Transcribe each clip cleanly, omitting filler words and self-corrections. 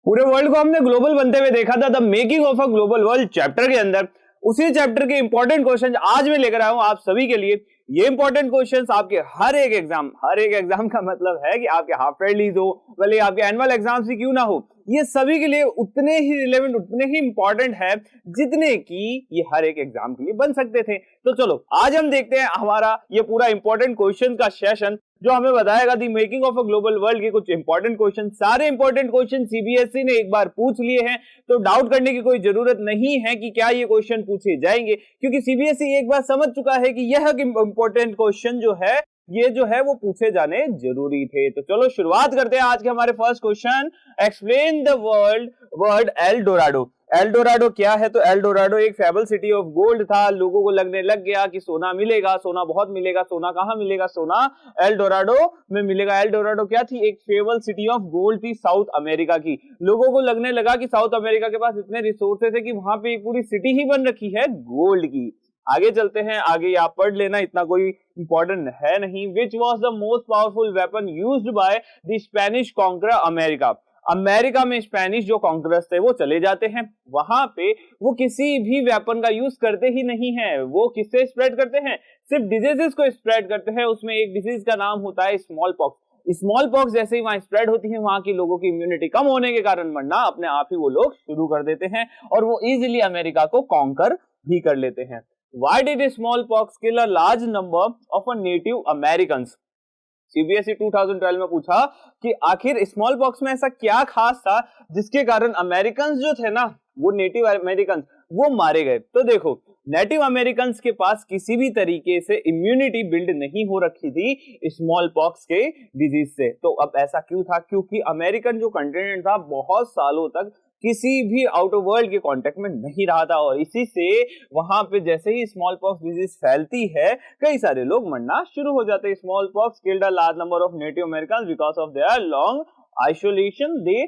पूरे वर्ल्ड को हमने ग्लोबल बनते हुए देखा था the making of a global world chapter के अंदर। उसी चैप्टर के इंपॉर्टेंट क्वेश्चन आज मैं लेकर आया हूं आप सभी के लिए। ये इंपॉर्टेंट क्वेश्चंस आपके हर एक एग्जाम का मतलब है कि आपके हाफ ईयरलीज हो, भले आपके एनुअल एग्जाम्स ही क्यों ना हो, ये सभी के लिए उतने ही रिलेवेंट, उतने ही इंपॉर्टेंट है जितने कि ये हर एक एग्जाम के लिए बन सकते थे। तो चलो आज हम देखते हैं हमारा ये पूरा इंपॉर्टेंट क्वेश्चन का सेशन जो हमें बताएगा the making of a global world के कुछ इंपॉर्टेंट क्वेश्चन। सारे इंपॉर्टेंट क्वेश्चन सीबीएसई ने एक बार पूछ लिए हैं, तो डाउट करने की कोई जरूरत नहीं है कि क्या ये क्वेश्चन पूछे जाएंगे, क्योंकि सीबीएसई एक बार समझ चुका है कि यह इंपॉर्टेंट क्वेश्चन जो है ये जो है वो पूछे जाने जरूरी थे। तो चलो शुरुआत करते हैं आज के हमारे first question. Explain the word L Dorado. L Dorado क्या है? तो एल डोराडो एक फेबल सिटी ऑफ गोल्ड था। लोगों को लगने लग गया कि सोना मिलेगा, सोना बहुत मिलेगा। सोना कहां मिलेगा? सोना एल डोराडो में मिलेगा। एल डोराडो क्या थी? एक फेबल सिटी ऑफ गोल्ड थी साउथ अमेरिका की। लोगों को लगने लगा कि साउथ अमेरिका के पास इतने रिसोर्सेस है कि वहां पे एक पूरी सिटी ही बन रखी है गोल्ड की। आगे चलते हैं, आगे आप पढ़ लेना, इतना कोई इंपॉर्टेंट है नहीं। Which was the most powerful weapon used by the Spanish conqueror America. America में स्पेनिश जो कॉन्करर्स थे वो चले जाते हैं, वहां पे वो किसी भी वेपन का यूज करते ही नहीं है। वो किससे स्प्रेड करते हैं? सिर्फ डिजीजेस को स्प्रेड करते हैं। उसमें एक डिजीज का नाम होता है स्मॉल पॉक्स। स्मॉल पॉक्स जैसे ही वहां स्प्रेड होती है, वहां के लोगों की इम्यूनिटी कम होने के कारण मरना अपने आप ही वो लोग शुरू कर देते हैं और वो इजिली अमेरिका को कॉन्कर भी कर लेते हैं। Why did smallpox kill a large number of native Americans? CBSE 2012 में पूछा कि आखिर स्मॉल पॉक्स में ऐसा क्या खास था जिसके कारण अमेरिकन जो थे ना, वो नेटिव अमेरिकन वो मारे गए। तो देखो, नेटिव अमेरिकन के पास किसी भी तरीके से इम्यूनिटी बिल्ड नहीं हो रखी थी स्मॉल पॉक्स के डिजीज से। तो अब ऐसा क्यों था? क्योंकि अमेरिकन जो कंटिनेंट था बहुत सालों तक किसी भी आउट ऑफ वर्ल्ड के कांटेक्ट में नहीं रहा था, और इसी से वहां पे जैसे ही स्मॉल पॉक्स डिजीज फैलती है, कई सारे लोग मरना शुरू हो जाते हैं। Smallpox killed a large number of native American because of their long isolation. They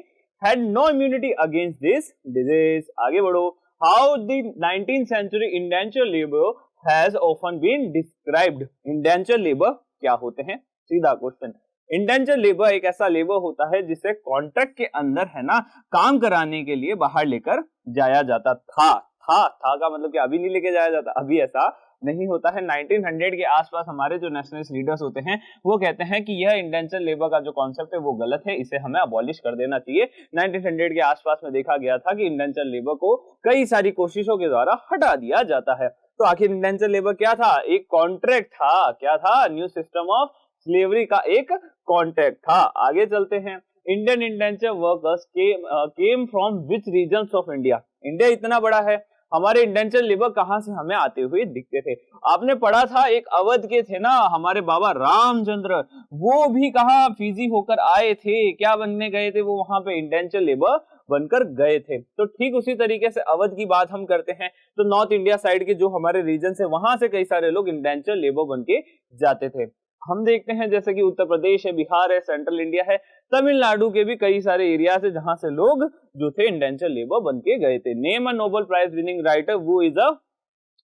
had no immunity against this disease. आगे बढ़ो। How the 19th century indenture labour has often been described. Indenture labour क्या होते हैं? सीधा question. Indenture labour एक ऐसा labour होता है जिसे कॉन्ट्रैक्ट के अंदर है ना काम कराने के लिए बाहर लेकर जाया जाता था का मतलब कि अभी नहीं लेके जाया जाता, अभी ऐसा नहीं होता है। 1900 के आसपास हमारे जो नेशनलिस्ट लीडर्स होते हैं वो कहते हैं कि यह इंडेंचर लेबर का जो कॉन्सेप्ट है वो गलत है, इसे हमें अबॉलिश कर देना चाहिए। 1900 के आसपास में देखा गया था कि इंडेंचर लेबर को कई सारी कोशिशों के द्वारा हटा दिया जाता है। तो आखिर इंडेंचर लेबर क्या था? एक कॉन्ट्रैक्ट था। क्या था? न्यू सिस्टम ऑफ स्लेवरी का एक कॉन्ट्रैक्ट था। आगे चलते हैं। Indian indenture workers came from which regions of India. India इतना बड़ा है, हमारे इंडेंचर लेबर कहां से हमें आते हुए दिखते थे? आपने पढ़ा था एक अवध के थे ना हमारे बाबा रामचंद्र, वो भी कहा फीजी होकर आए थे। क्या बनने गए थे वो? वहां पे इंडेंचर लेबर बनकर गए थे। तो ठीक उसी तरीके से अवध की बात हम करते हैं तो नॉर्थ इंडिया साइड के जो हमारे रीजन है वहां से कई सारे लोग इंडेंचर लेबर बन के जाते थे। हम देखते हैं जैसे कि उत्तर प्रदेश है, बिहार है, सेंट्रल इंडिया है, तमिलनाडु के भी कई सारे एरिया से जहां से लोग जो थे इंडेंचर लेबर बन के गए थे। Name a Nobel prize winning writer who is a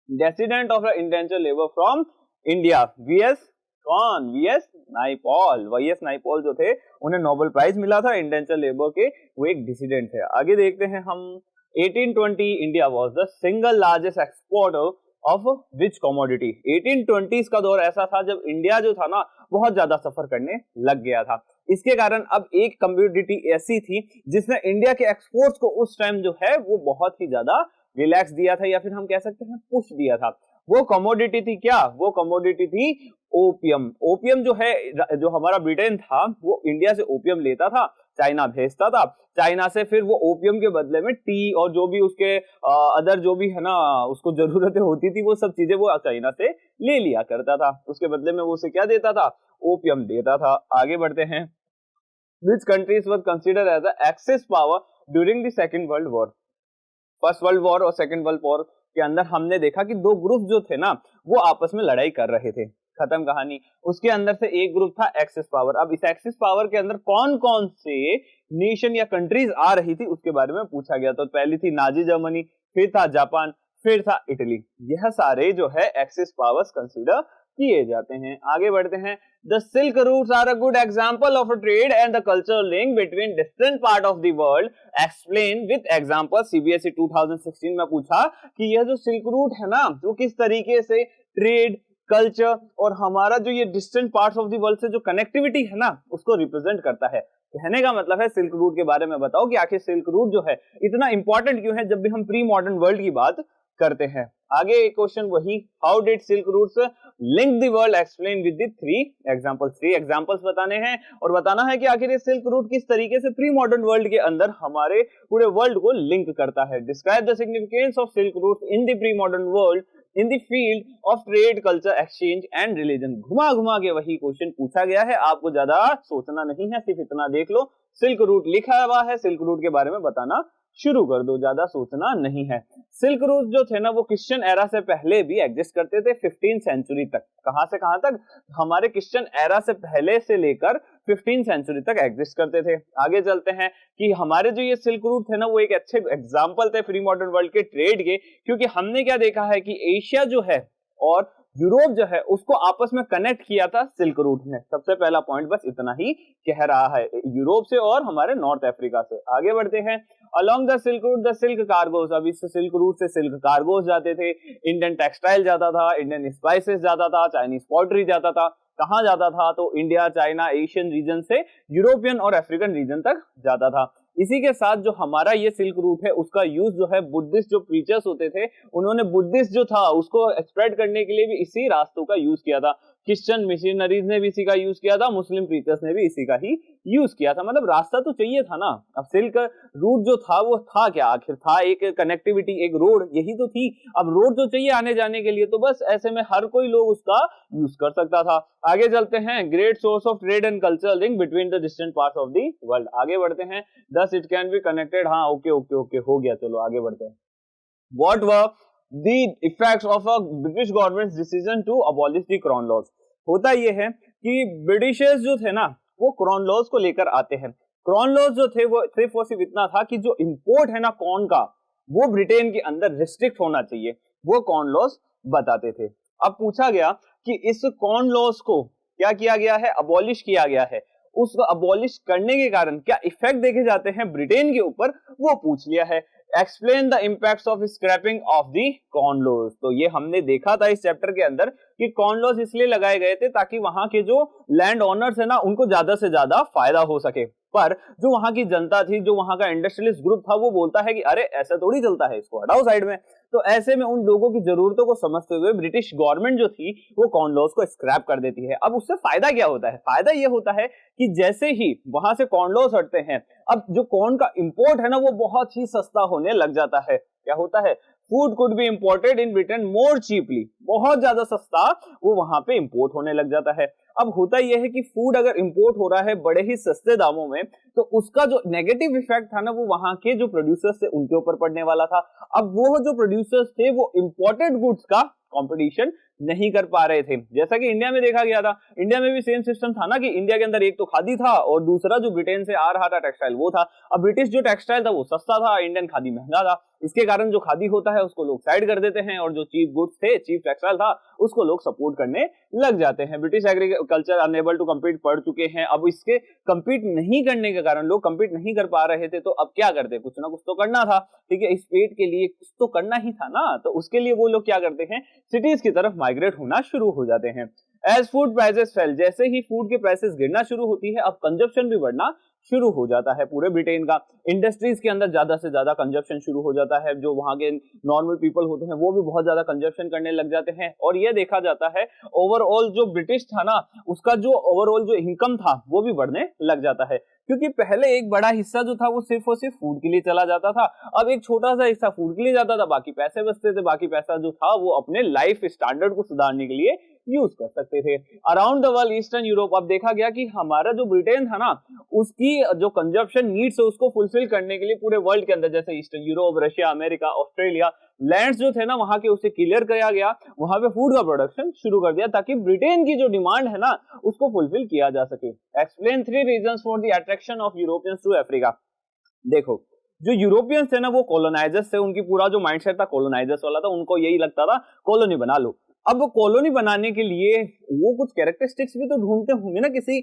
descendant of indenture labour from India. VS कौन? VS Naipaul. वीएस नाइपॉल जो थे उन्हें नोबेल प्राइज मिला था इंडेंचर लेबर के, वो एक डिसिडेंट है। आगे देखते हैं हम। 1820 India was the single largest exporter of which commodity. 1820s का दौर ऐसा था जब इंडिया जो था ना बहुत ज्यादा सफर करने लग गया था। इसके कारण अब एक कमोडिटी ऐसी थी जिसने इंडिया के एक्सपोर्ट्स को उस टाइम जो है वो बहुत ही ज्यादा रिलैक्स दिया था, या फिर हम कह सकते हैं पुश दिया था। वो कमोडिटी थी क्या? वो कमोडिटी थी ओपियम। ओपियम जो है, जो हमारा ब्रिटेन था वो इंडिया से ओपियम लेता था, चाइना भेजता था। चाइना से फिर वो ओपियम के बदले में टी और जो भी उसके अदर जो भी है ना उसको जरूरतें होती थी वो सब चीजें वो चाइना से ले लिया करता था। उसके बदले में वो उसे क्या देता था? ओपियम देता था। आगे बढ़ते हैं। Which countries were consider as a axis power during the second world war. First world war और सेकेंड वर्ल्ड वॉर के अंदर हमने देखा कि दो ग्रुप जो थे ना वो आपस में लड़ाई कर रहे थे। खत्म कहानी। उसके अंदर से एक ग्रुप था एक्सिस पावर। अब इस एक्सिस पावर के अंदर कौन कौन से नेशन या कंट्रीज आ रही थी उसके बारे में पूछा गया। तो पहली थी नाजी जर्मनी, फिर था जापान, फिर था इटली। यह सारे जो है एक्सिस पावर्स कंसीडर किए जाते हैं। आगे बढ़ते हैं। The silk routes are a good example of a trade and the cultural link between different part of the world, explain with example. CBSE 2016 में पूछा कि यह जो सिल्क रूट है ना, वो किस तरीके से ट्रेड, कल्चर और हमारा जो ये distant parts of the world से जो कनेक्टिविटी है ना, उसको रिप्रेजेंट करता है। कहने का मतलब है सिल्क रूट के बारे में बताओ कि आखिर सिल्क रूट जो है इतना इंपॉर्टेंट क्यों है जब भी हम प्री मॉडर्न वर्ल्ड की बात करते हैं। आगे एक क्वेश्चन वही, how did silk routes link the world, explain with the three examples. Three examples बताने हैं और बताना है कि आखिर ये सिल्क रूट किस तरीके से प्री मॉडर्न वर्ल्ड के अंदर हमारे पूरे वर्ल्ड को लिंक करता है। Describe the significance of silk routes in the pre modern world in the field of trade, culture, exchange and religion. घुमा घुमा के वही क्वेश्चन पूछा गया है, आपको ज्यादा सोचना नहीं है, सिर्फ इतना देख लो सिल्क रूट लिखा हुआ है, सिल्क रूट के बारे में बताना शुरू कर दो, ज्यादा सोचना नहीं है। सिल्क रूट जो थे ना वो क्रिश्चियन एरा से पहले भी एग्जिस्ट करते थे 15th सेंचुरी तक। कहां से कहां तक? हमारे क्रिश्चियन एरा से पहले से लेकर 15th सेंचुरी तक एग्जिस्ट करते थे। आगे चलते हैं कि हमारे जो ये सिल्क रूट थे ना वो एक अच्छे एग्जाम्पल थे प्री मॉडर्न वर्ल्ड के ट्रेड के, क्योंकि हमने क्या देखा है कि एशिया जो है और यूरोप जो है उसको आपस में कनेक्ट किया था सिल्क रूट ने। सबसे पहला पॉइंट बस इतना ही कह रहा है, यूरोप से और हमारे नॉर्थ अफ्रीका से। आगे बढ़ते हैं। Along the silk route the silk cargos, अब इस सिल्क रूट से सिल्क कार्गोस जाते थे, इंडियन टेक्सटाइल जाता था, इंडियन स्पाइसेस जाता था, चाइनीज पॉटरी जाता था। कहां जाता था? तो इंडिया, चाइना, एशियन रीजन से यूरोपियन और अफ्रीकन रीजन तक जाता था। इसी के साथ जो हमारा ये सिल्क रूट है उसका यूज जो है बुद्धिस्ट जो प्रीचर्स होते थे उन्होंने बुद्धिस्ट जो था उसको स्प्रेड करने के लिए भी इसी रास्तों का यूज किया था। क्रिश्चियन मिशनरीज ने भी इसी का यूज किया था, मुस्लिम प्रीचर्स ने भी इसी का ही यूज किया था। मतलब रास्ता तो चाहिए था ना। अब सिल्क रूट जो था वो था क्या? आखिर था एक कनेक्टिविटी, एक रोड, यही तो थी। अब रोड जो चाहिए आने जाने के लिए, तो बस ऐसे में हर कोई लोग उसका यूज कर सकता था। आगे चलते हैं। Great source of trade and cultural link between the distant parts of the world. आगे बढ़ते हैं। Thus it can be connected. हाँ, ओके ओके ओके हो गया, चलो आगे बढ़ते हैं। What were the effects of a British government's decision to abolish the Crown Laws? होता यह है कि ब्रिटिशर्स जो थे ना वो क्रॉन लॉज को लेकर आते हैं। क्रॉन लॉज जो थे वो सिर्फ और सिर्फ इतना था कि जो इंपोर्ट है ना कॉर्न का वो ब्रिटेन के अंदर रिस्ट्रिक्ट होना चाहिए, वो कॉर्न लॉज बताते थे। अब पूछा गया कि इस कॉर्न लॉज को क्या किया गया है? अबॉलिश किया गया है। उसको अबॉलिश करने के कारण क्या इफेक्ट देखे जाते हैं ब्रिटेन के ऊपर, वो पूछ लिया है। Explain the impacts of scrapping of the corn laws. तो ये हमने देखा था इस चैप्टर के अंदर कि कॉर्न लॉज इसलिए लगाए गए थे ताकि वहां के जो लैंड ओनर्स है ना उनको ज्यादा से ज्यादा फायदा हो सके। पर जो वहां की जनता थी, जो वहां का इंडस्ट्रियलिस्ट ग्रुप था, वो बोलता है कि अरे ऐसा थोड़ी चलता है, इसको हटाओ साइड में। तो ऐसे में उन लोगों की जरूरतों को समझते हुए ब्रिटिश गवर्नमेंट जो थी वो कॉर्न लॉज को स्क्रैप कर देती है। अब उससे फायदा क्या होता है? फायदा ये होता है कि जैसे ही वहां से कॉर्न लॉज हटते हैं, अब जो कॉर्न का इंपोर्ट है ना वो बहुत ही सस्ता होने लग जाता है। क्या होता है? Food could be imported in Britain more cheaply, बहुत ज्यादा सस्ता वो वहां पे इंपोर्ट होने लग जाता है। अब होता यह है कि फूड अगर इंपोर्ट हो रहा है बड़े ही सस्ते दामों में, तो उसका जो नेगेटिव इफेक्ट था ना वो वहां के जो प्रोड्यूसर्स थे उनके ऊपर पड़ने वाला था। अब वो जो प्रोड्यूसर्स थे वो इंपोर्टेड गुड्स का कंपटीशन नहीं कर पा रहे थे। जैसा कि इंडिया में देखा गया था, इंडिया में भी सेम सिस्टम था ना कि इंडिया के अंदर एक तो खादी था और दूसरा जो ब्रिटेन से आ रहा था टेक्सटाइल वो था। अब ब्रिटिश जो टेक्सटाइल था वो सस्ता था, इंडियन खादी महंगा था। इसके कारण जो खादी होता है उसको लोग साइड कर देते हैं और जो चीप गुड्स थे, चीप टेक्सटाइल था, उसको लोग सपोर्ट करने लग जाते हैं। British agriculture unable to compete पड़ चुके हैं। अब इसके कम्पीट नहीं करने के कारण लोग कम्पीट नहीं कर पा रहे थे, तो अब क्या करते? कुछ ना कुछ तो करना था, ठीक है, इस पेट के लिए कुछ तो करना ही था ना। तो उसके लिए वो लोग क्या करते हैं? सिटीज की तरफ माइग्रेट होना शुरू हो जाते हैं। एज फूड प्राइसेस फेल, जैसे ही फूड के प्राइसेस गिरना शुरू होती है, अब कंजप्शन भी बढ़ना शुरू हो जाता है पूरे ब्रिटेन का। इंडस्ट्रीज के अंदर ज्यादा से ज्यादा कंजप्शन शुरू हो जाता है। जो वहां के नॉर्मल पीपल होते हैं वो भी बहुत ज्यादा कंजप्शन करने लग जाते हैं। और ये देखा जाता है ओवरऑल जो ब्रिटिश था ना उसका जो ओवरऑल जो इनकम था वो भी बढ़ने लग जाता है, क्योंकि पहले एक बड़ा हिस्सा जो था वो सिर्फ और सिर्फ फूड के लिए चला जाता था। अब एक छोटा सा हिस्सा फूड के लिए जाता था, बाकी पैसे बचते थे, बाकी पैसा जो था वो अपने लाइफ स्टैंडर्ड को सुधारने के लिए यूज कर सकते थे। Around the world eastern Europe, अब देखा गया कि हमारा जो ब्रिटेन था ना उसकी जो कंजप्शन नीड्स है उसको फुलफिल करने के लिए पूरे वर्ल्ड के अंदर, जैसे eastern Europe, Russia, America, Australia, lands जो थे ना वहां के उसे क्लियर किया गया, वहां पे फूड का प्रोडक्शन शुरू कर दिया ताकि ब्रिटेन की जो डिमांड है ना उसको फुलफिल किया जा सके। Explain 3 reasons for the attraction of Europeans to Africa. देखो, जो यूरोपियंस थे ना वो कॉलोनाइजर्स थे, उनकी पूरा जो माइंडसेट था कॉलोनाइजर्स वाला था, उनको यही लगता था कॉलोनी बना लो। अब कॉलोनी बनाने के लिए वो कुछ कैरेक्टरिस्टिक्स भी तो ढूंढते होंगे ना किसी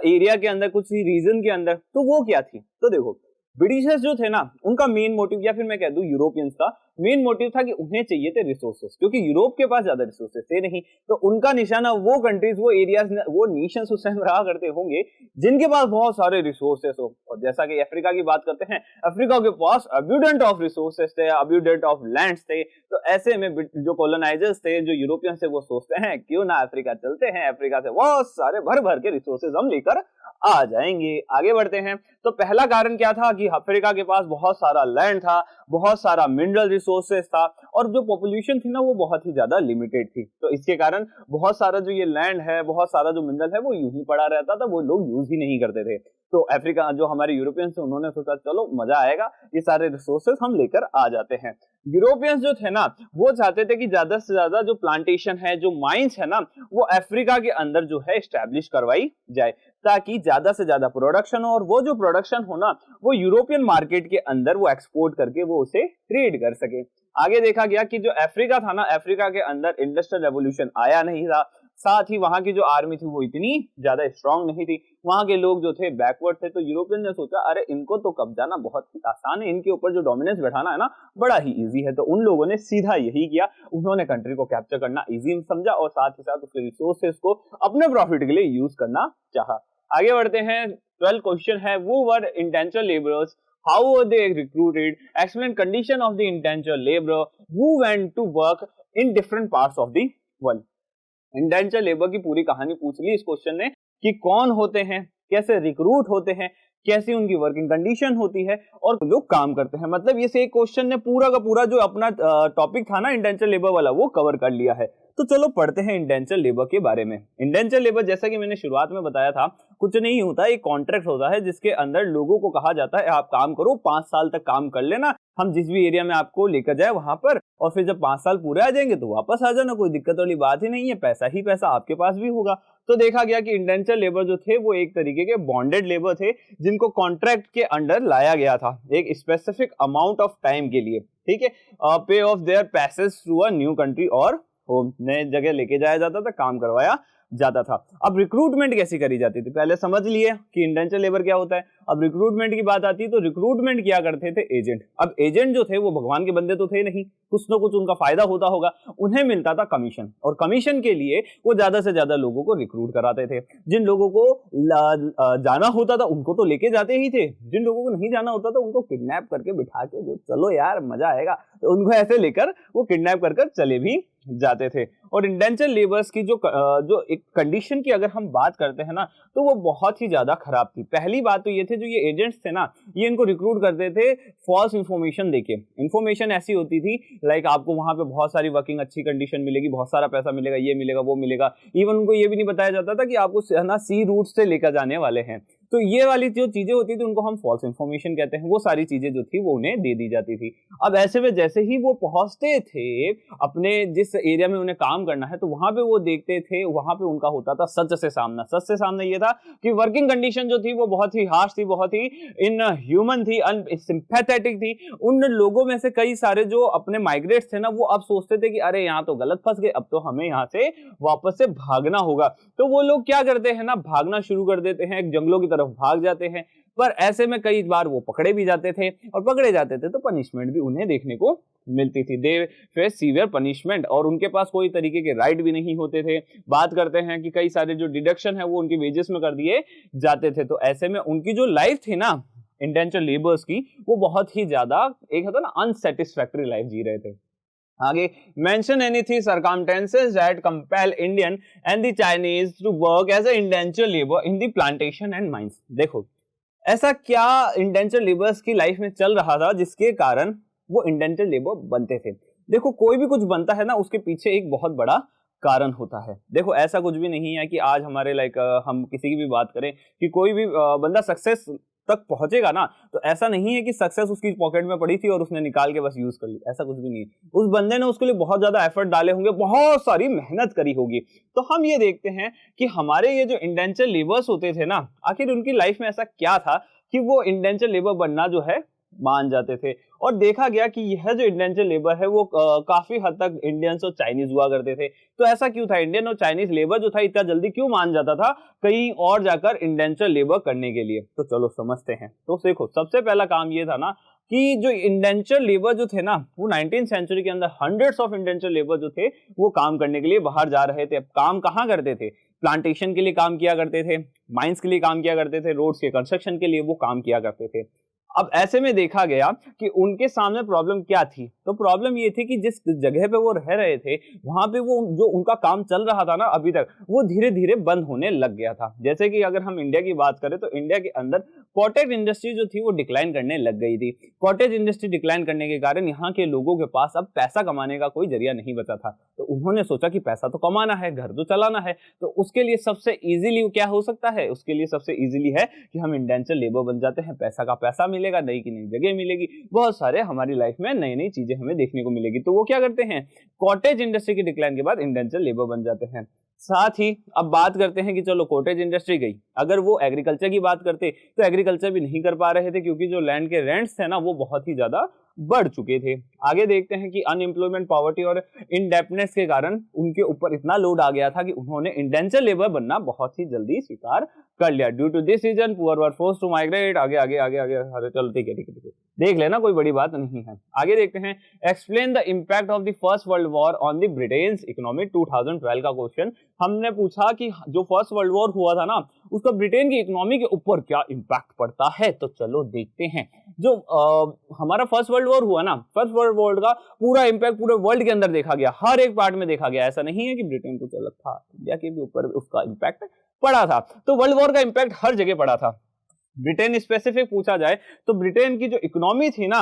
एरिया के अंदर, कुछ रीजन के अंदर, तो वो क्या थी? तो देखो ब्रिटिशर्स जो थे ना, उनका मेन मोटिव, या फिर मैं कह दूं यूरोपियंस का मेन मोटिव था कि उन्हें चाहिए थे रिसोर्सेस, क्योंकि यूरोप के पास ज्यादा रिसोर्सेस थे नहीं, तो उनका निशाना वो कंट्रीज, वो एरियाज, वो नेशंस उस टाइम रहा करते होंगे जिनके पास बहुत सारे रिसोर्सेस हो। और जैसा कि अफ्रीका की बात करते हैं, अफ्रीका के पास अब्यूडेंट ऑफ रिसोर्सेस थे, अब्यूडेंट ऑफ लैंड्स थे, तो ऐसे में जो कॉलोनाइजर्स थे, जो यूरोपियंस थे, वो सोचते हैं क्यों ना अफ्रीका चलते हैं, अफ्रीका से बहुत सारे भर भर के रिसोर्सेज हम लेकर आ जाएंगे। आगे बढ़ते हैं, तो पहला कारण क्या था कि अफ्रीका के पास बहुत सारा लैंड था, बहुत सारा मिनरल रिसोर्सेस था, और जो पॉपुलेशन थी ना वो बहुत ही ज्यादा लिमिटेड थी, तो इसके कारण बहुत सारा जो ये लैंड है, बहुत सारा जो मिनरल है वो यूं ही पड़ा रहता था, वो लोग यूज ही नहीं करते थे। तो अफ्रीका जो हमारे यूरोपियंस थे, उन्होंने सोचा चलो मजा आएगा, ये सारे रिसोर्सेस हम लेकर आ जाते हैं। यूरोपियंस जो थे ना, वो चाहते थे कि ज्यादा से ज्यादा जो प्लांटेशन है, जो माइंस है ना, वो अफ्रीका के अंदर जो है एस्टैब्लिश करवाई जाए, ताकि ज्यादा से ज्यादा प्रोडक्शन हो, और वो जो प्रोडक्शन हो ना, वो यूरोपियन मार्केट के अंदर वो एक्सपोर्ट करके वो उसे ट्रेड कर सके। आगे देखा गया कि जो अफ्रीका था ना, अफ्रीका के अंदर इंडस्ट्रियल रेवोल्यूशन आया नहीं था, साथ ही वहां की जो आर्मी थी वो इतनी ज्यादा स्ट्रांग नहीं थी, वहां के लोग जो थे बैकवर्ड थे, तो यूरोपियन ने सोचा अरे इनको तो कब्जाना बहुत ही आसान है, इनके ऊपर जो डोमिनेंस बैठाना है ना बड़ा ही इजी है। तो उन लोगों ने सीधा यही किया, उन्होंने कंट्री को कैप्चर करना इजी समझा, और साथ ही साथ उसके रिसोर्सेस को अपने प्रॉफिट के लिए यूज करना चाहा। आगे बढ़ते हैं, 12 क्वेश्चन है, वो were indenture labourers, how were they recruited, explain condition of the indentured laborer who went to work in different parts of the world। Indenture labour की पूरी कहानी पूछ ली इस क्वेश्चन ने, कि कौन होते हैं, कैसे रिक्रूट होते हैं, कैसी उनकी वर्किंग कंडीशन होती है, और लोग काम करते हैं। मतलब ये से एक क्वेश्चन ने पूरा का पूरा जो अपना टॉपिक था ना इंडेंचर लेबर वाला, वो कवर कर लिया है। तो चलो पढ़ते हैं इंडेंचर लेबर के बारे में। इंडेंचर लेबर जैसा कि मैंने शुरुआत में बताया था, कुछ नहीं होता, एक कॉन्ट्रैक्ट होता है जिसके अंदर लोगों को कहा जाता है आप काम करो, 5 साल तक काम कर लेना, हम जिस भी एरिया में आपको लेकर जाए वहां पर, और फिर जब 5 साल पूरे आ जाएंगे तो वापस आ जाना, कोई दिक्कत वाली बात ही नहीं है, पैसा ही पैसा आपके पास भी होगा। तो देखा गया कि इंडेंचर लेबर जो थे वो एक तरीके के बॉन्डेड लेबर थे, जिनको कॉन्ट्रैक्ट के अंडर लाया गया था एक स्पेसिफिक अमाउंट ऑफ टाइम के लिए, ठीक है, पे of their passage through a new country और होम, नए जगह लेके जाया जाता था, काम करवाया जाता था। अब रिक्रूटमेंट कैसी करी जाती थी, पहले समझ लिए कि इंडेंचर लेबर क्या होता है। अब रिक्रूटमेंट की बात आती है, तो रिक्रूटमेंट किया करते थे एजेंट। अब एजेंट जो थे वो भगवान के बंदे तो थे नहीं, कुछ ना कुछ उनका फायदा होता होगा, उन्हें मिलता था कमीशन, और कमीशन के लिए वो ज्यादा से ज्यादा लोगों को रिक्रूट कराते थे। जिन लोगों को जाना होता था उनको तो लेके जाते ही थे, जिन लोगों को नहीं जाना होता था उनको किडनैप करके बिठा के, जो चलो यार मजा आएगा, तो उनको ऐसे लेकर वो किडनैप कर चले भी जाते थे। और इंडेंचर लेबर्स की जो एक कंडीशन की अगर हम बात करते हैं ना, तो वो बहुत ही ज्यादा खराब थी। पहली बात तो ये थे, जो ये एजेंट्स थे ना, ये इनको रिक्रूट करते थे फॉल्स इंफॉर्मेशन देके। इंफॉर्मेशन ऐसी होती थी लाइक आपको वहां पे बहुत सारी वर्किंग अच्छी कंडीशन मिलेगी, बहुत सारा पैसा मिलेगा, ये मिलेगा वो मिलेगा, इवन उनको ये भी नहीं बताया जाता था कि आपको ना सी रूट से लेकर जाने वाले हैं। तो ये वाली जो चीजें होती थी उनको हम फॉल्स इंफॉर्मेशन कहते हैं, वो सारी चीजें जो थी वो उन्हें दे दी जाती थी। अब ऐसे में जैसे ही वो पहुंचते थे अपने जिस एरिया में उन्हें काम करना है, तो वहां पे वो देखते थे, वहां पे उनका होता था सच से सामना। सच से सामना ये था कि वर्किंग कंडीशन जो थी वो बहुत ही हार्श थी, बहुत ही इनह्यूमन थी, अनसिंपैथेटिक थी। उन लोगों में से कई सारे जो अपने माइग्रेट्स थे ना, वो अब सोचते थे कि अरे यहाँ तो गलत फंस गए, अब तो हमें यहाँ से वापस से भागना होगा। तो वो लोग क्या करते हैं ना, भागना शुरू कर देते हैं, जंगलों की तरफ भाग जाते हैं। पर ऐसे में कई बार वो पकड़े भी जाते थे, और पकड़े जाते थे तो पनिशमेंट भी उन्हें देखने को मिलती थी। दे फेस सीवियर पनिशमेंट, और उनके पास कोई तरीके के राइट भी नहीं होते थे। बात करते हैं कि कई सारे जो डिडक्शन है वो उनकी वेजेस में कर दिए जाते थे। तो ऐसे में उनकी जो लाइफ थी ना इंडेंचर लेबर्स की, वो बहुत ही ज्यादा एक होता ना अनसेटिस्फैक्टरी लाइफ जी रहे थे। आगे mention anything circumstances that compel Indian and the Chinese to work as a indenture labour in the plantation and mines. देखो ऐसा क्या इंडेंचर लेबर्स की लाइफ में चल रहा था जिसके कारण वो इंडेंचर लेबर बनते थे। देखो कोई भी कुछ बनता है ना, उसके पीछे एक बहुत बड़ा कारण होता है। देखो ऐसा कुछ भी नहीं है कि आज हमारे हम किसी की भी बात करें कि कोई भी बंदा सक्सेस तक पहुंचेगा ना, तो ऐसा नहीं है कि सक्सेस उसकी पॉकेट में पड़ी थी और उसने निकाल के बस यूज कर ली, ऐसा कुछ भी नहीं है। उस बंदे ने उसके लिए बहुत ज्यादा एफर्ट डाले होंगे, बहुत सारी मेहनत करी होगी। तो हम ये देखते हैं कि हमारे ये जो इंडेंचर लेबर्स होते थे ना, आखिर उनकी लाइफ में ऐसा क्या था कि वो इंडेंचर लेबर बनना जो है मान जाते थे। और देखा गया कि यह जो इंडेंचर लेबर है वो काफी हद तक इंडियंस और चाइनीज हुआ करते थे। तो ऐसा क्यों था, इंडियन और चाइनीज लेबर जो था इतना जल्दी क्यों मान जाता था कहीं और जाकर इंडेंचर लेबर करने के लिए? तो चलो समझते हैं। तो देखो, सबसे पहला काम ये था ना कि जो इंडेंचर लेबर जो थे ना वो 19th सेंचुरी के अंदर हंड्रेड्स ऑफ इंडेंचर लेबर जो थे वो काम करने के लिए बाहर जा रहे थे। अब काम कहाँ करते थे? प्लांटेशन के लिए काम किया करते थे, माइंस के लिए काम किया करते थे, रोड्स के कंस्ट्रक्शन के लिए वो काम किया करते थे। अब ऐसे में देखा गया कि उनके सामने प्रॉब्लम क्या थी? तो प्रॉब्लम ये थी कि जिस जगह पे वो रह रहे थे वहां पे वो जो उनका काम चल रहा था ना अभी तक, वो धीरे धीरे बंद होने लग गया था। जैसे कि अगर हम इंडिया की बात करें तो इंडिया के अंदर कॉटेज इंडस्ट्री जो थी वो डिक्लाइन करने लग गई थी। कॉटेज इंडस्ट्री डिक्लाइन करने के कारण यहाँ के लोगों के पास अब पैसा कमाने का कोई जरिया नहीं बचा था। तो उन्होंने सोचा कि पैसा तो कमाना है, घर तो चलाना है, तो उसके लिए सबसे इजीली क्या हो सकता है? उसके लिए सबसे इजीली है कि हम इंडेंचर लेबर बन जाते हैं, पैसा का पैसा मिलेगा, नई की नई जगह मिलेगी, बहुत सारे हमारी लाइफ में नई नई चीजें हमें देखने को मिलेगी। तो वो क्या करते हैं, कॉटेज इंडस्ट्री की डिक्लाइन के बाद इंडेंचर लेबर बन जाते हैं। साथ ही अब बात करते हैं कि चलो कॉटेज इंडस्ट्री गई, अगर वो एग्रीकल्चर की बात करते तो एग्रीकल्चर भी नहीं कर पा रहे थे क्योंकि जो लैंड के रेंट्स थे ना वो बहुत ही ज्यादा बढ़ चुके थे। आगे देखते हैं कि अनएम्प्लॉयमेंट, पॉवर्टी और इंडेप्टनेस के कारण उनके ऊपर इतना लोड आ गया था कि उन्होंने इंडेंचर लेबर बनना बहुत ही जल्दी स्वीकार कर लिया। Due to this reason poor were forced to migrate. आगे आगे आगे आगे अरे चलो ठीक है देख लेना, कोई बड़ी बात नहीं है। आगे देखते हैं, explain the impact of the first world war on the Britain's economy. 2012 का क्वेश्चन हमने पूछा कि जो फर्स्ट वर्ल्ड वॉर हुआ था ना उसका ब्रिटेन की इकोनॉमी के ऊपर क्या इम्पैक्ट पड़ता है। तो चलो देखते हैं। जो हमारा फर्स्ट वर्ल्ड वॉर हुआ ना, फर्स्ट वर्ल्ड वॉर का पूरा इम्पैक्ट पूरे वर्ल्ड के अंदर देखा गया, हर एक पार्ट में देखा गया। ऐसा नहीं है कि ब्रिटेन कुछ अलग था, इंडिया के भी ऊपर उसका इम्पैक्ट पड़ा था। तो वर्ल्ड वॉर का इम्पैक्ट हर जगह पड़ा था। ब्रिटेन स्पेसिफिक पूछा जाए तो ब्रिटेन की जो इकोनॉमी थी ना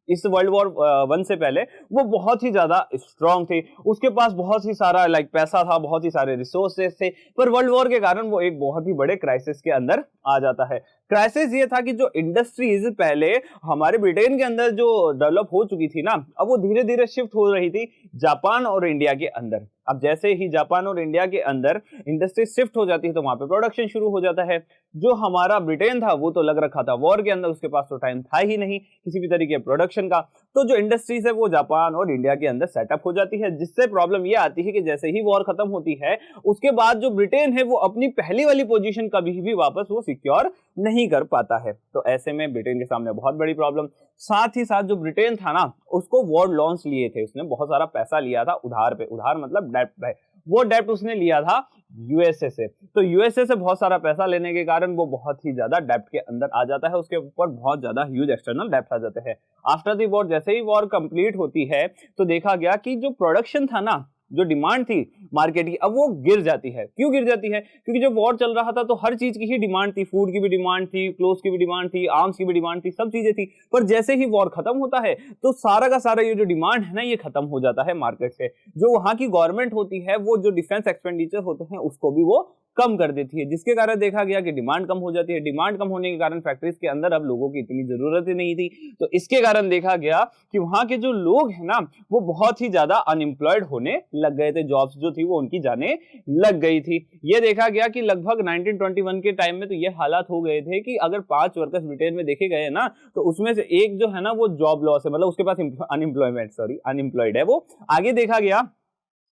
इस वर्ल्ड वॉर 1 से पहले वो बहुत ही ज्यादा स्ट्रांग थी, उसके पास बहुत ही सारा पैसा था, बहुत ही सारे रिसोर्सेस थे। पर वर्ल्ड वॉर के कारण वो एक बहुत ही बड़े क्राइसिस के अंदर आ जाता है। क्राइसिस ये था कि जो इंडस्ट्रीज पहले हमारे ब्रिटेन के अंदर जो डेवलप हो चुकी थी ना अब वो धीरे धीरे शिफ्ट हो रही थी जापान और इंडिया के अंदर। अब जैसे ही जापान और इंडिया के अंदर इंडस्ट्री शिफ्ट हो जाती है तो वहां पे प्रोडक्शन शुरू हो जाता है। जो हमारा ब्रिटेन था वो तो लग रखा था वॉर के अंदर, उसके पास तो टाइम था ही नहीं किसी भी तरीके प्रोडक्शन का। तो जो इंडस्ट्रीज है वो जापान और इंडिया के अंदर सेटअप हो जाती है, जिससे प्रॉब्लम ये आती है कि जैसे ही वॉर खत्म होती है उसके बाद जो ब्रिटेन है वो अपनी पहली वाली पोजीशन कभी भी वापस वो सिक्योर नहीं कर पाता है। तो ऐसे में ब्रिटेन के सामने बहुत बड़ी प्रॉब्लम। साथ ही साथ जो ब्रिटेन था ना उसको वॉर लॉन्स लिए थे, उसने बहुत सारा पैसा लिया था उधार पे, उधार मतलब डेब्ट पे, वो डेब्ट उसने लिया था यूएसए से। तो यूएसए से बहुत सारा पैसा लेने के कारण वो बहुत ही ज्यादा डेब्ट के अंदर आ जाता है, उसके ऊपर बहुत ज्यादा ह्यूज एक्सटर्नल डेब्ट आ जाते हैं। आफ्टर द वॉर, जैसे ही वॉर कंप्लीट होती है तो देखा गया कि जो प्रोडक्शन था ना, जो डिमांड थी मार्केट की, अब वो गिर जाती है। क्यों गिर जाती है? क्योंकि जब वॉर चल रहा था तो हर चीज की ही डिमांड थी, फूड की भी डिमांड थी, क्लोथ्स की भी डिमांड थी, आर्म्स की भी डिमांड थी, सब चीजें थी। पर जैसे ही वॉर खत्म होता है तो सारा का सारा ये जो डिमांड है ना ये खत्म हो जाता है मार्केट से। जो वहां की गवर्नमेंट होती है वो जो डिफेंस एक्सपेंडिचर होते हैं उसको भी वो कम कर देती है, जिसके कारण देखा गया कि डिमांड कम हो जाती है। डिमांड कम होने के कारण फैक्ट्रीज के अंदर अब लोगों की इतनी जरूरत ही नहीं थी। तो इसके कारण देखा गया कि वहां के जो लोग हैं ना वो बहुत ही ज्यादा अनएम्प्लॉयड होने लग गए थे, जॉब्स जो थी वो उनकी जाने लग गई थी। ये देखा गया कि लगभग 1921 के टाइम में तो ये हालात हो गए थे कि अगर 5 वर्कर्स ब्रिटेन में देखे गए ना तो उसमें से एक जो है ना वो जॉब लॉस है, मतलब उसके पास अनएम्प्लॉयड है वो। आगे देखा गया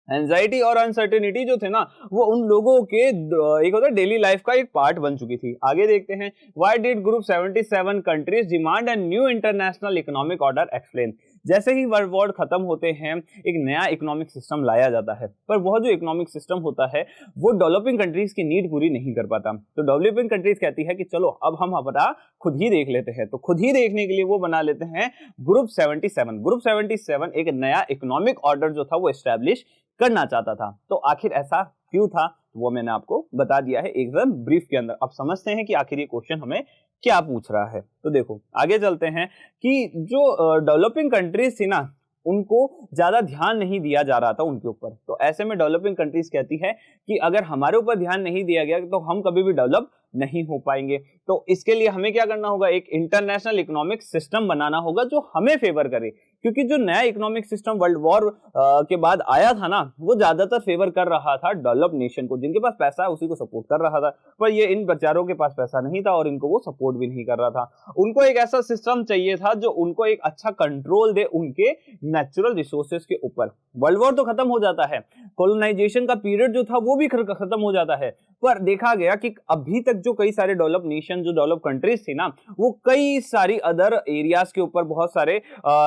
एंजाइटी और अनसर्टेनिटी जो थे ना वो उन लोगों के एक होता है डेली लाइफ का एक पार्ट बन चुकी थी। आगे देखते हैं, why did group 77 countries demand a new international economic order, explain. जैसे ही वर्ल्ड वॉर खत्म होते हैं एक नया इकोनॉमिक सिस्टम लाया जाता है, पर वह जो इकोनॉमिक सिस्टम होता है वो डेवलपिंग कंट्रीज की नीड पूरी नहीं कर पाता। तो डेवलपिंग कंट्रीज कहती है कि चलो अब हम अपना खुद ही देख लेते हैं। तो खुद ही देखने के लिए वो बना लेते हैं ग्रुप 77। ग्रुप 77 एक नया इकोनॉमिक ऑर्डर जो था वो एस्टैब्लिश करना चाहता था। तो आखिर ऐसा क्यों था वो मैंने आपको बता दिया है एकदम ब्रीफ के अंदर। अब समझते हैं कि आखिर ये क्वेश्चन हमें क्या पूछ रहा है। तो देखो आगे चलते हैं कि जो डेवलपिंग कंट्रीज थी ना उनको ज्यादा ध्यान नहीं दिया जा रहा था उनके ऊपर। तो ऐसे में डेवलपिंग कंट्रीज कहती है कि अगर हमारे ऊपर ध्यान नहीं दिया गया तो हम कभी भी डेवलप नहीं हो पाएंगे। तो इसके लिए हमें क्या करना होगा, एक इंटरनेशनल इकोनॉमिक सिस्टम बनाना होगा जो हमें फेवर करे, क्योंकि जो नया इकोनॉमिक सिस्टम वर्ल्ड वॉर के बाद आया था ना, वो ज्यादातर फेवर कर रहा था डेवलप नेशन को, जिनके पास पैसा है उसी को सपोर्ट कर रहा था, पर ये इन बेचारों के पास पैसा नहीं था और इनको वो सपोर्ट भी नहीं कर रहा था। उनको एक ऐसा सिस्टम चाहिए था जो उनको एक अच्छा कंट्रोल दे उनके नेचुरल रिसोर्सेज के ऊपर। वर्ल्ड वॉर तो खत्म हो जाता है, कॉलोनाइजेशन का पीरियड जो था वो भी खत्म हो जाता है, पर देखा गया कि अभी तक जो कई सारे डेवलप नेशन, जो डेवलप कंट्रीज थी ना, वो कई सारी अदर एरियाज के ऊपर, बहुत सारे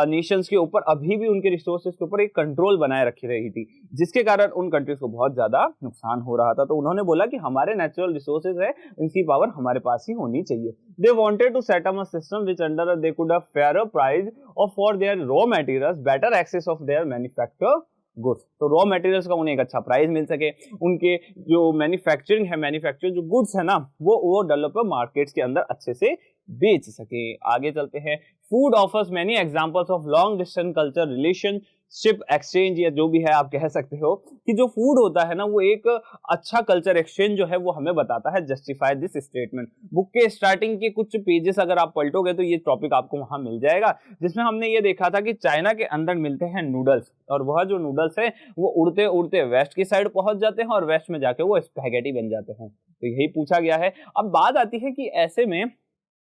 नेशंस के ऊपर अभी भी उनके रिसोर्सेज के ऊपर एक कंट्रोल बनाए रखी रही थी, जिसके कारण उन कंट्रीज को बहुत ज्यादा नुकसान हो रहा था। तो उन्होंने बोला कि हमारे नेचुरल रिसोर्सेज है, इनकी पावर हमारे पास ही होनी चाहिए। They wanted to set up a system which under they could have fair price of for their raw materials, better access of their manufacture goods. तो रॉ मटेरियल्स का उन्हें एक अच्छा प्राइस मिल सके, उनके जो मैन्युफैक्चरिंग है, मैन्युफैक्चर जो गुड्स है ना, वो डेवलपर मार्केट्स के अंदर अच्छे से बेच सके। आगे चलते हैं। Food offers many examples of long distance culture relationship exchange, या जो भी है आप कह सकते हो कि जो फूड होता है ना, वो एक अच्छा कल्चर एक्सचेंज जो है वो हमें बताता है। Justify this statement. बुक के स्टार्टिंग के कुछ पेजेस अगर आप पलटोगे तो ये टॉपिक आपको वहां मिल जाएगा, जिसमें हमने ये देखा था कि चाइना के अंदर मिलते हैं नूडल्स, और वह जो नूडल्स है वो उड़ते उड़ते वेस्ट की साइड पहुंच जाते हैं और वेस्ट में जाके वो स्पैगेटी बन जाते हैं। तो यही पूछा गया है। अब बात आती है कि ऐसे में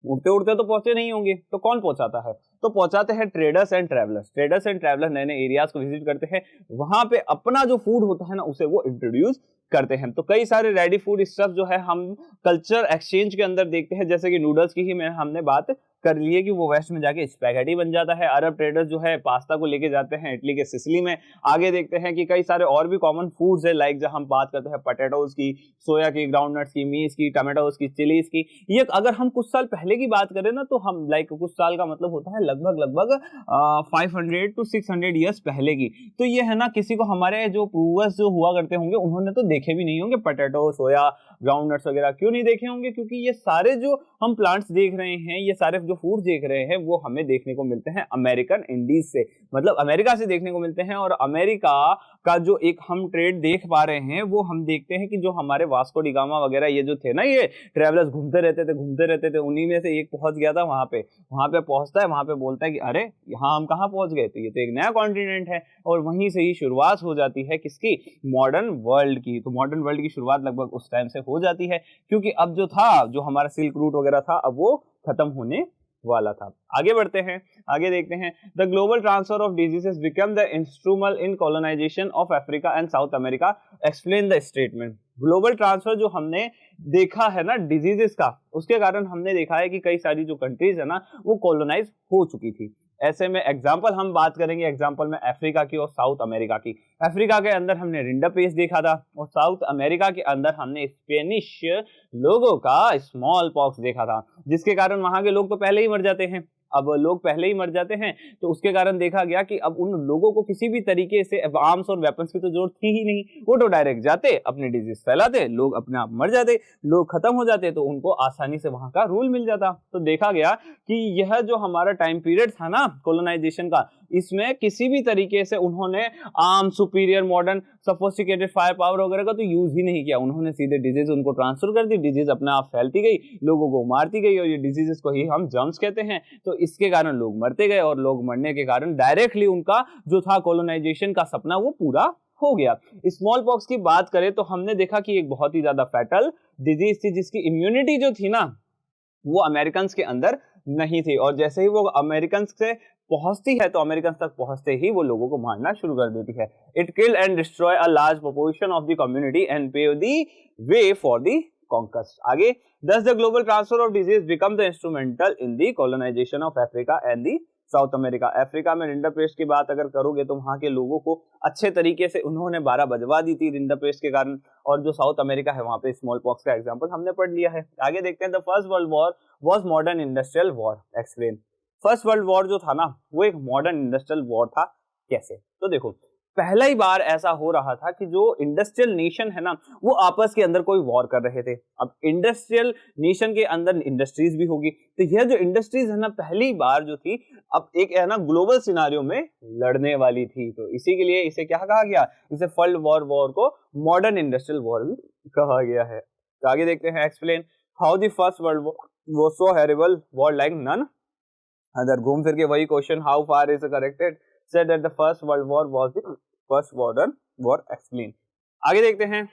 उड़ते उड़ते तो पहुंचे नहीं होंगे, तो कौन पहुंचाता है? तो पहुंचाते हैं traders and travellers. Traders and traveller नए नए एरियाज को विजिट करते हैं, वहां पे अपना जो फूड होता है ना उसे वो इंट्रोड्यूस करते हैं। तो कई सारे रेडी फूड स्टफ जो है हम कल्चर एक्सचेंज के अंदर देखते हैं, जैसे कि नूडल्स की ही हमने बात कर ली है कि वो वेस्ट में जाके स्पैगेटी बन जाता है। अरब ट्रेडर्स जो है पास्ता को लेके जाते हैं इटली के सिसिली में। आगे देखते हैं कि कई सारे और भी कॉमन फूड्स है, लाइक जब हम बात करते हैं पोटैटोज की, सोया की, ग्राउंडनट्स की, मीज की, टमाटोज की, चिलीज की। ये अगर हम कुछ साल पहले की बात करें ना, तो हम लाइक कुछ साल का मतलब होता है लगभग 500 to 600 ईयर्स पहले की। तो ये है ना, किसी को हमारे जो प्रूवर्स जो हुआ करते होंगे उन्होंने तो देखे भी नहीं होंगे पोटैटो, सोया, ग्राउंडनट्स वगैरह। क्यों नहीं देखे होंगे? क्योंकि ये सारे जो हम प्लांट्स देख रहे हैं, ये सारे जो फूड देख रहे हैं, वो हमें देखने को मिलते हैं अमेरिकन इंडीज से, मतलब अमेरिका से देखने को मिलते हैं। और अमेरिका का जो एक हम ट्रेड देख पा रहे हैं, वो हम देखते हैं कि जो हमारे वास्को डी गामा वगैरह ये जो थे ना, ये ट्रेवलर्स घूमते रहते थे, उन्हीं में से एक पहुंच गया था वहां पे पहुंचता है, वहां पे बोलता है कि अरे यहाँ हम कहाँ पहुंच गए, तो ये तो एक नया कॉन्टिनेंट है। और वहीं से ही शुरुआत हो जाती है किसकी? मॉडर्न वर्ल्ड की। तो मॉडर्न वर्ल्ड की शुरुआत लगभग उस टाइम से हो जाती है, क्योंकि अब जो था, जो हमारा सिल्क रूट वगैरह था, अब वो खत्म होने वाला था। आगे बढ़ते हैं, आगे देखते हैं। The global transfer of diseases become the instrument in colonisation of Africa and South America, explain the statement. Global transfer जो हमने देखा है ना डिजीजेस का, उसके कारण हमने देखा है कि कई सारी जो कंट्रीज है ना, वो कॉलोनाइज हो चुकी थी। ऐसे में एग्जाम्पल हम बात करेंगे, एग्जाम्पल में अफ्रीका की और साउथ अमेरिका की। अफ्रीका के अंदर हमने रिंडरपेस्ट देखा था, और साउथ अमेरिका के अंदर हमने स्पेनिश लोगों का स्मॉल पॉक्स देखा था, जिसके कारण वहां के लोग तो पहले ही मर जाते हैं। अब लोग पहले ही मर जाते हैं, तो उसके कारण देखा गया कि अब उन लोगों को किसी भी तरीके से आर्म्स और वेपन्स की तो जरूरत थी ही नहीं। वो तो डायरेक्ट जाते, अपने डिजीज फैलाते, लोग अपने आप मर जाते, लोग खत्म हो जाते, तो उनको आसानी से वहां का रूल मिल जाता। तो देखा गया कि यह जो हमारा टाइम पीरियड था ना कॉलोनाइजेशन का, इसमें किसी भी तरीके से उन्होंने arm, superior, modern, sophisticated fire power वगैरह का तो यूज ही नहीं किया। उन्होंने सीधे डिजीज उनको ट्रांसफर कर दी, डिजीज अपने आप फैलती गई, लोगों को मारती गई, और ये डिजीजेस को ही हम जर्म्स कहते हैं। तो इसके कारण लोग मरते गए, और लोग मरने के कारण डायरेक्टली उनका जो था कॉलोनाइजेशन का सपना वो पूरा हो गया। स्मॉल पॉक्स की बात करें तो हमने देखा कि एक बहुत ही ज्यादा फैटल डिजीज थी, जिसकी इम्यूनिटी जो थी ना, वो अमेरिकन के अंदर नहीं थी। और जैसे ही वो अमेरिकन से पहुंचती है, तो अमेरिकन तक पहुंचते ही वो लोगों को मारना शुरू कर देती है। It killed and destroy a large proportion of the community and pave the way for the conquest. आगे, thus the global transfer of disease become the instrumental in the colonization of Africa and the south America. Africa में rinderpest की बात अगर करोगे तो वहां के लोगों को अच्छे तरीके से उन्होंने 12 बजवा दी थी रिंडरपेस्ट के कारण। और जो साउथ अमेरिका है वहां पे स्मॉल पॉक्स का एग्जांपल हमने पढ़ लिया है। आगे देखते हैं। The first world war was modern industrial war, explain. First world war जो था ना, वो एक मॉडर्न इंडस्ट्रियल वॉर था। कैसे? तो देखो, पहला ही बार ऐसा हो रहा था कि जो इंडस्ट्रियल नेशन है ना, वो आपस के अंदर कोई वॉर कर रहे थे। अब इंडस्ट्रियल नेशन के अंदर इंडस्ट्रीज भी होगी, तो यह जो इंडस्ट्रीज है ना, पहली बार जो थी अब एक है ना ग्लोबल सिनारियो में लड़ने वाली थी। तो इसी के लिए इसे क्या कहा गया? इसे वर्ल्ड वॉर को मॉडर्न इंडस्ट्रियल वॉर भी कहा गया है। तो आगे देखते हैं, explain. How the first world war so horrible war like none other. घूम फिर के वही question, how far is corrected, said that the first world war was the first modern war, explain. आगे देखते हैं,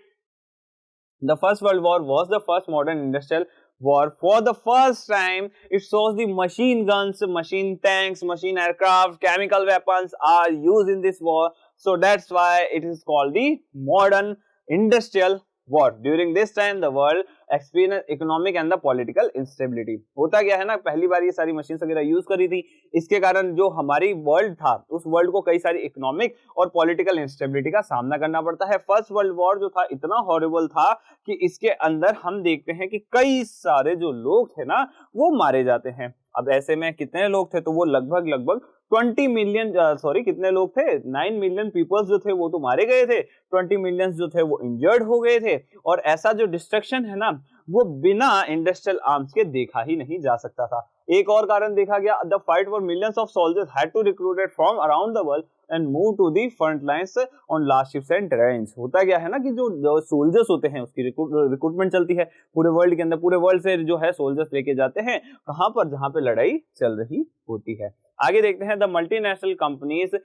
the first world war was the first modern industrial war. For the first time, it shows the machine guns, machine tanks, machine aircraft, chemical weapons are used in this war. So that's why it is called the modern industrial war. During this time, the world experienced economic and the political instability. होता क्या है ना, पहली बार ये सारी machine वगैरह use करी थी, इसके कारण जो हमारी वर्ल्ड था उस वर्ल्ड को कई सारी इकोनॉमिक और पॉलिटिकल इंस्टेबिलिटी का सामना करना पड़ता है। फर्स्ट वर्ल्ड वॉर जो था इतना हॉरिबल था कि इसके अंदर हम देखते हैं कि कई सारे जो लोग थे ना वो मारे जाते हैं। अब ऐसे में कितने लोग थे, तो वो लगभग 20 मिलियन कितने लोग थे, 9 मिलियन पीपल्स जो थे वो तो मारे गए थे, 20 मिलियन जो थे वो इंजर्ड हो गए थे। और ऐसा जो डिस्ट्रक्शन है ना वो बिना इंडस्ट्रियल आर्म्स के देखा ही नहीं जा सकता था। एक और कारण देखा गया, the fight for millions of soldiers had to recruited from around the world and move to the front lines on large ships and trains. होता क्या है ना कि जो सोल्जर्स होते हैं उसकी रिक्रूटमेंट चलती है पूरे वर्ल्ड के अंदर, पूरे वर्ल्ड से जो है सोल्जर्स लेके जाते हैं कहां पर, जहां पे लड़ाई चल रही होती है। आगे देखते हैं, the multinational companies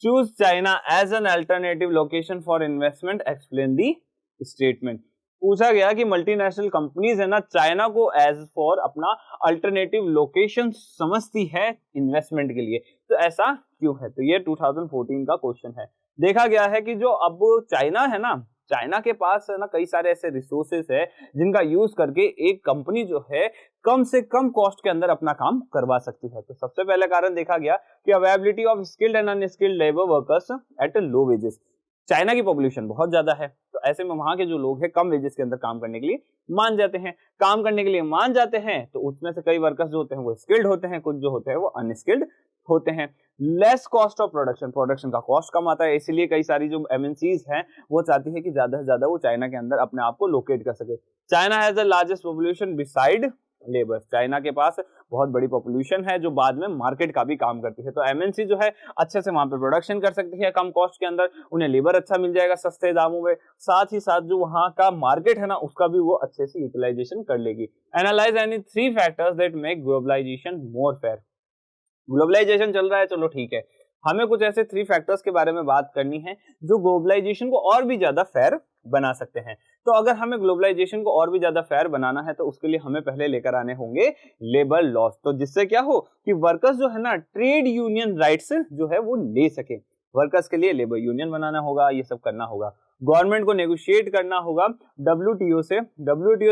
choose China as an alternative location for investment, explain the statement. पूछा गया कि मल्टीनेशनल कंपनीज है ना चाइना को एज फॉर अपना अल्टरनेटिव लोकेशन समझती है इन्वेस्टमेंट के लिए, तो ऐसा क्यों है? तो ये 2014 का क्वेश्चन है। देखा गया है कि जो अब चाइना है ना, चाइना के पास है ना कई सारे ऐसे रिसोर्सेस है जिनका यूज करके एक कंपनी जो है कम से कम कॉस्ट के अंदर अपना काम करवा सकती है। तो सबसे पहले कारण देखा गया कि availability of skilled and unskilled labour workers at low wages. China की पॉपुलेशन बहुत ज्यादा है, तो ऐसे में वहां के जो लोग हैं कम वेजेस के अंदर काम करने के लिए मान जाते हैं। काम करने के लिए मान जाते हैं तो उसमें से कई वर्कर्स जो होते हैं वो स्किल्ड होते हैं, कुछ जो होते हैं वो अनस्किल्ड होते हैं। Less cost of production, production का कॉस्ट कम आता है, इसीलिए कई सारी जो एमएनसीज हैं वो चाहती है कि ज्यादा से ज्यादा वो चाइना के अंदर अपने आप को लोकेट कर सके। China has the largest population beside labour. China के पास बहुत बड़ी पॉपुलेशन है जो बाद में मार्केट का भी काम करती है, तो एमएनसी जो है अच्छे से वहां पे प्रोडक्शन कर सकती है कम कॉस्ट के अंदर, उन्हें लेबर अच्छा मिल जाएगा सस्ते दामों में, साथ ही साथ जो वहां का मार्केट है ना उसका भी वो अच्छे से यूटिलाइजेशन कर लेगी। Analyse any 3 factors that make globalisation more fair. Globalisation चल रहा है, चलो ठीक है, हमें कुछ ऐसे 3 फैक्टर्स के बारे में बात करनी है जो ग्लोबलाइजेशन को और भी ज्यादा फेयर बना सकते हैं। तो अगर हमें ग्लोबलाइजेशन को और भी ज्यादा फेयर बनाना है तो उसके लिए हमें पहले लेकर आने होंगे लेबर लॉस, तो जिससे क्या हो कि वर्कर्स जो है ना ट्रेड यूनियन राइट्स जो है वो ले सके। वर्कर्स के लिए लेबर यूनियन बनाना होगा, ये सब करना होगा। गवर्नमेंट को नेगोशिएट करना होगा डब्ल्यूटीओ